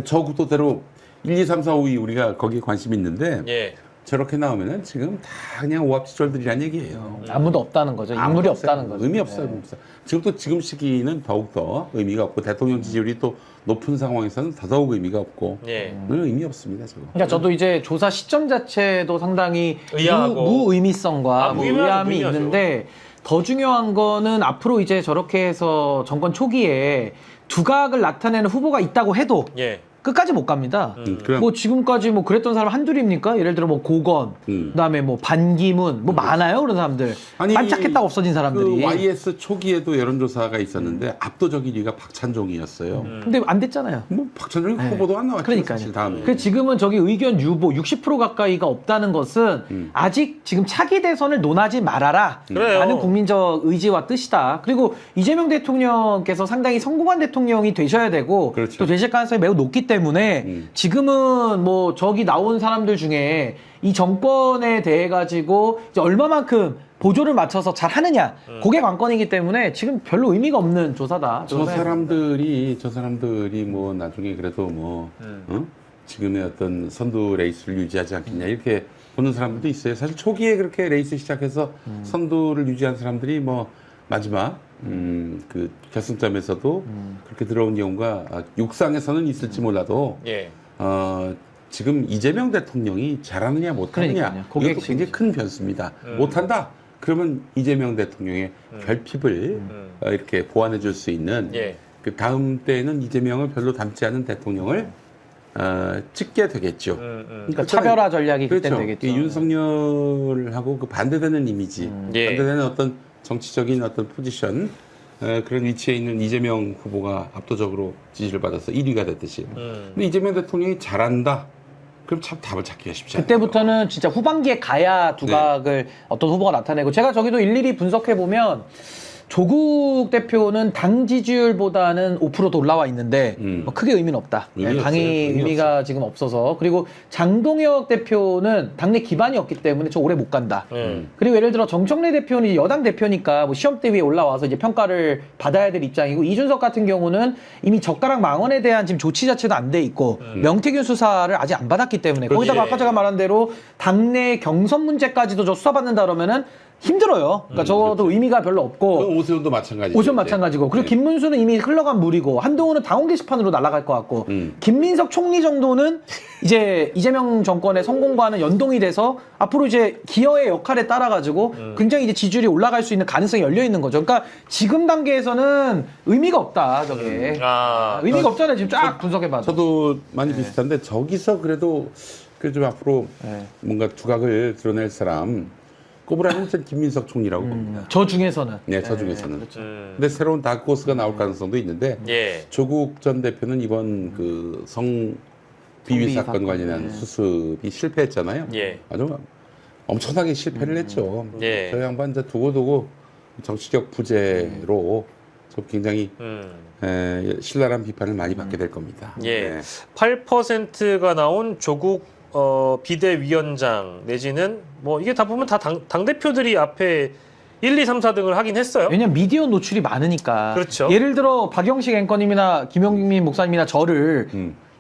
S3: 저 구도대로 1, 2, 3, 4, 5, 2 우리가 거기에 관심이 있는데
S1: 예.
S3: 저렇게 나오면은 지금 다 그냥 오합지졸들이란 얘기예요.
S2: 아무도 없다는 거죠. 인물이 없다는 거죠.
S3: 의미 없어요. 의미 없어요. 지금 시기는 더욱더 의미가 없고 대통령 지지율이 또 높은 상황에서는 더더욱 의미가 없고
S1: 예.
S3: 의미 없습니다. 지금.
S2: 그러니까 저도 이제 조사 시점 자체도 상당히
S1: 의아하고.
S2: 무의미성과
S1: 무의미하죠,
S2: 무의함이
S1: 무의미하죠.
S2: 있는데 더 중요한 거는 앞으로 이제 저렇게 해서 정권 초기에 두각을 나타내는 후보가 있다고 해도
S1: 예.
S2: 끝까지 못 갑니다.
S3: 그럼
S2: 뭐 지금까지 뭐 그랬던 사람 한둘입니까? 예를 들어 뭐 고건, 그다음에 뭐 반기문, 뭐 많아요 그런 사람들.
S3: 아니,
S2: 반짝했다 없어진 사람들이.
S3: 그 YS 초기에도 여론조사가 있었는데 압도적인 1위가 박찬종이었어요.
S2: 근데 안 됐잖아요.
S3: 뭐 박찬종이
S2: 네.
S3: 후보도 안 나왔죠.
S2: 그러니까요.
S3: 사실 다음에.
S2: 그 지금은 저기 의견 유보 60% 가까이가 없다는 것은 아직 지금 차기 대선을 논하지 말아라
S1: 그래요.
S2: 라는 국민적 의지와 뜻이다. 그리고 이재명 대통령께서 상당히 성공한 대통령이 되셔야 되고
S3: 그렇죠.
S2: 또 되실 가능성이 매우 높기 때문에 지금은 뭐 저기 나온 사람들 중에 이 정권에 대해 가지고 이제 얼마만큼 보조를 맞춰서 잘 하느냐 그게 관건이기 때문에 지금 별로 의미가 없는 조사다.
S3: 저 사람들이 뭐 나중에 그래도 뭐 지금의 어떤 선두 레이스를 유지하지 않겠냐 이렇게 보는 사람들도 있어요. 사실 초기에 그렇게 레이스 시작해서 선두를 유지한 사람들이 뭐 마지막 그 결승점에서도 그렇게 들어온 경우가 육상에서는 있을지 몰라도
S1: 예.
S3: 지금 이재명 대통령이 잘하느냐 못하느냐
S2: 그러니까요. 그게
S3: 이것도 굉장히 큰 변수입니다. 못한다. 그러면 이재명 대통령의 결핍을 이렇게 보완해 줄 수 있는
S1: 예.
S3: 그 다음 때는 이재명을 별로 닮지 않은 대통령을 찍게 되겠죠.
S2: 그러니까 차별화 전략이 그때
S3: 그렇죠.
S2: 되겠죠.
S3: 이 윤석열하고 그 반대되는 이미지,
S1: 예.
S3: 반대되는 어떤 정치적인 어떤 포지션 그런 위치에 있는 이재명 후보가 압도적으로 지지를 받아서 1위가 됐듯이. 근데 이재명 대통령이 잘한다. 그럼 참 답을 찾기가 쉽지 않아요.
S2: 그때부터는 진짜 후반기에 가야 두각을 어떤 후보가 나타내고 제가 저기도 일일이 분석해 보면 조국 대표는 당 지지율보다는 5%도 올라와 있는데 뭐 크게 의미는 없다.
S3: 의미
S2: 당이
S3: 없어요. 의미
S2: 의미가 지금 없어서 그리고 장동혁 대표는 당내 기반이 없기 때문에 저 오래 못 간다. 그리고 예를 들어 정청래 대표는 여당 대표니까 뭐 시험대 위에 올라와서 이제 평가를 받아야 될 입장이고 이준석 같은 경우는 이미 젓가락 망언에 대한 지금 조치 자체도 안 돼 있고 명태균 수사를 아직 안 받았기 때문에 거기다가 아까 제가 말한 대로 당내 경선 문제까지도 저 수사받는다 그러면은 힘들어요. 그러니까 저도 의미가 별로 없고.
S3: 오세훈도 마찬가지죠.
S2: 오세훈 마찬가지고. 그리고
S3: 네.
S2: 김문수는 이미 흘러간 물이고 한동훈은 당원 게시판으로 날아갈 것 같고 김민석 총리 정도는 이제 이재명 정권의 성공과는 연동이 돼서 앞으로 이제 기여의 역할에 따라 가지고 굉장히 이제 지지율이 올라갈 수 있는 가능성이 열려 있는 거죠. 그러니까 지금 단계에서는 의미가 없다. 저게. 의미가 없잖아요. 지금 쫙 분석해봐도.
S3: 저도 많이 비슷한데 저기서 그래도 좀 앞으로 뭔가 두각을 드러낼 사람 꼽으라면 전 김민석 총리라고 봅니다.
S2: 저 중에서는.
S3: 네, 저 중에서는.
S2: 그렇죠.
S3: 근데 새로운 다크호스가 나올 가능성도 있는데
S1: 예.
S3: 조국 전 대표는 이번 그 성 비위 사건 관련한 수습이 실패했잖아요.
S1: 예.
S3: 아주 엄청나게 실패를 했죠.
S1: 예.
S3: 저 양반 이제 두고두고 정치적 부재로 좀 굉장히 신랄한 비판을 많이 받게 될 겁니다.
S1: 예.
S3: 네.
S1: 8%가 나온 조국 비대위원장 내지는 뭐 이게 다 보면 다 당대표들이 앞에 1, 2, 3, 4등을 하긴 했어요.
S2: 왜냐면 미디어 노출이 많으니까.
S1: 그렇죠.
S2: 예를 들어 박영식 앵커님이나 김용민 목사님이나 저를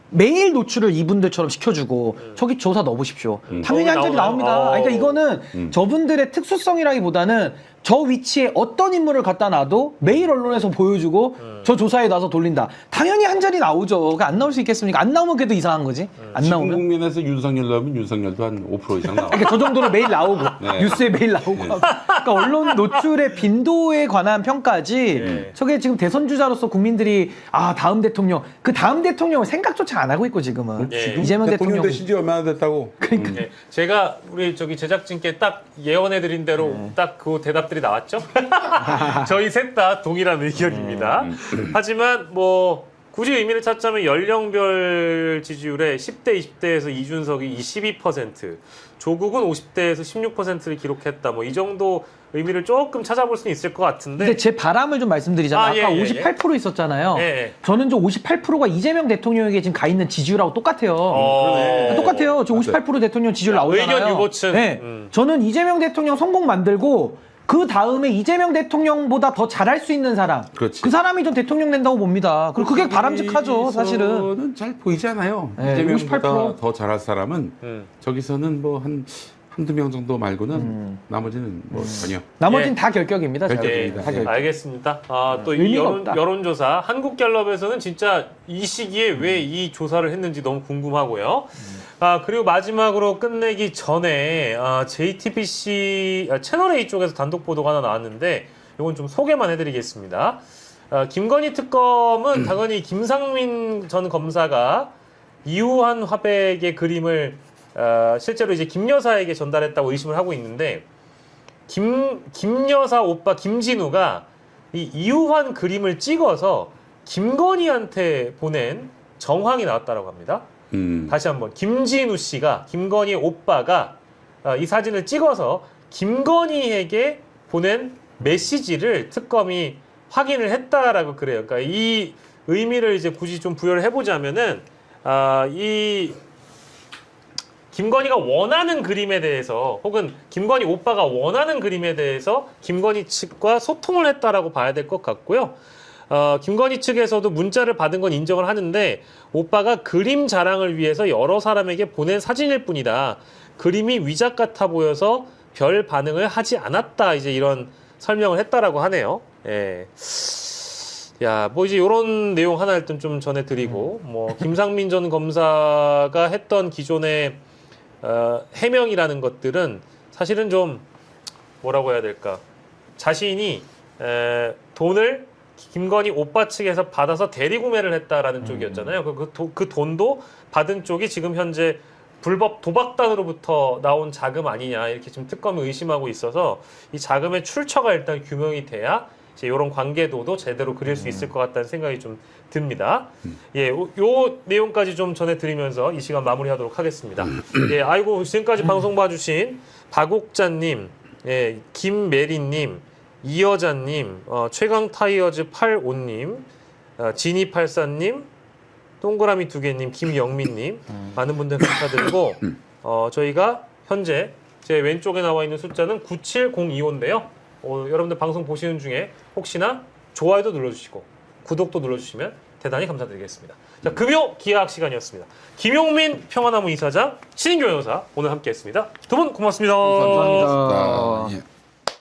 S2: 매일 노출을 이분들처럼 시켜주고 저기 조사 넣어보십시오. 당연히 한 자리
S1: 나오나요?
S2: 나옵니다. 그러니까 이거는 저분들의 특수성이라기보다는 저 위치에 어떤 인물을 갖다 놔도 매일 언론에서 보여주고 저 조사에 나서 돌린다. 당연히 한 자리 나오죠. 그러니까 안 나올 수 있겠습니까? 안 나오면 그래도 이상한 거지. 안
S3: 지금
S2: 나오면.
S3: 국면에서 윤석열 나오면 윤석열도 한 5% 이상 나와.
S2: 그러니까 저 정도로 매일 나오고
S3: 네.
S2: 뉴스에 매일 나오고 그러니까 언론 노출의 빈도에 관한 평가지 저게 지금 대선 주자로서 국민들이 다음 대통령 그 다음 대통령을 생각조차 안 하고 있고 지금은
S1: 예.
S2: 이재명
S3: 대통령
S2: 대통령
S3: 되신 지 얼마나 됐다고.
S1: 네, 제가 우리 저기 제작진께 딱 예언해드린 대로 딱 그 대답들이 나왔죠. 저희 셋 다 동일한 의견입니다. 하지만 뭐 굳이 의미를 찾자면 연령별 지지율에 10대, 20대에서 이준석이 22%, 조국은 50대에서 16%를 기록했다. 뭐 이 정도 의미를 조금 찾아볼 수는 있을 것 같은데.
S2: 근데 제 바람을 좀 말씀드리자면 아까 58% 있었잖아요.
S1: 예.
S2: 저는 저 58%가 이재명 대통령에게 지금 가 있는 지지율하고 똑같아요.
S3: 그러네.
S2: 똑같아요. 저 58% 대통령 지지율 나오잖아요.
S1: 의견 유보층.
S2: 네. 저는 이재명 대통령 성공 만들고 그 다음에 이재명 대통령보다 더 잘할 수 있는 사람.
S3: 그렇지.
S2: 그 사람이 좀 대통령 된다고 봅니다. 그리고 그게 바람직하죠, 사실은.
S3: 저기서는 잘 보이지 않아요.
S2: 네,
S3: 이재명보다
S2: 58%.
S3: 더 잘할 사람은 저기서는 뭐 한두 명 정도 말고는 나머지는 뭐 전혀.
S2: 나머지는
S1: 예.
S2: 다 결격입니다.
S3: 결격.
S1: 네,
S3: 다
S2: 결격.
S1: 알겠습니다. 또 이
S2: 의미가 없다.
S1: 여론조사 한국갤럽에서는 진짜 이 시기에 왜 이 조사를 했는지 너무 궁금하고요. 그리고 마지막으로 끝내기 전에 JTBC 채널A 쪽에서 단독 보도가 하나 나왔는데 이건 좀 소개만 해드리겠습니다. 김건희 특검은 당연히 김상민 전 검사가 이우한 화백의 그림을 실제로 이제 김 여사에게 전달했다고 의심을 하고 있는데 김 여사 오빠 김진우가 이 이우환 그림을 찍어서 김건희한테 보낸 정황이 나왔다고 합니다. 다시 한번 김진우 씨가 김건희 오빠가 이 사진을 찍어서 김건희에게 보낸 메시지를 특검이 확인을 했다라고 그래요. 그러니까 이 의미를 이제 굳이 좀 부여를 해보자면은 이 김건희가 원하는 그림에 대해서 혹은 김건희 오빠가 원하는 그림에 대해서 김건희 측과 소통을 했다라고 봐야 될 것 같고요. 김건희 측에서도 문자를 받은 건 인정을 하는데 오빠가 그림 자랑을 위해서 여러 사람에게 보낸 사진일 뿐이다. 그림이 위작 같아 보여서 별 반응을 하지 않았다. 이제 이런 설명을 했다라고 하네요. 예. 야, 뭐 이제 이런 내용 하나 일단 좀 전해드리고 뭐 김상민 전 검사가 했던 기존의 해명이라는 것들은 사실은 좀 뭐라고 해야 될까? 자신이 돈을 김건희 오빠 측에서 받아서 대리구매를 했다라는 쪽이었잖아요. 그 돈도 받은 쪽이 지금 현재 불법 도박단으로부터 나온 자금 아니냐 이렇게 지금 특검이 의심하고 있어서 이 자금의 출처가 일단 규명이 돼야 이제 이런 관계도도 제대로 그릴 수 있을 것 같다는 생각이 좀 듭니다. 예, 요 내용까지 좀 전해드리면서 이 시간 마무리하도록 하겠습니다. 예, 아이고 지금까지 방송 봐주신 박옥자님, 예, 김메리님, 이여자님, 최강타이어즈 85님, 지니84님, 동그라미 2개님, 김영민님 많은 분들 감사드리고 저희가 현재 제 왼쪽에 나와 있는 숫자는 97025인데요. 여러분들 방송 보시는 중에 혹시나 좋아요도 눌러주시고 구독도 눌러주시면 대단히 감사드리겠습니다. 자, 금요 기하학 시간이었습니다. 김용민 평화나무 이사장, 신인교 변호사 오늘 함께했습니다. 두 분 고맙습니다.
S3: 감사합니다. 예.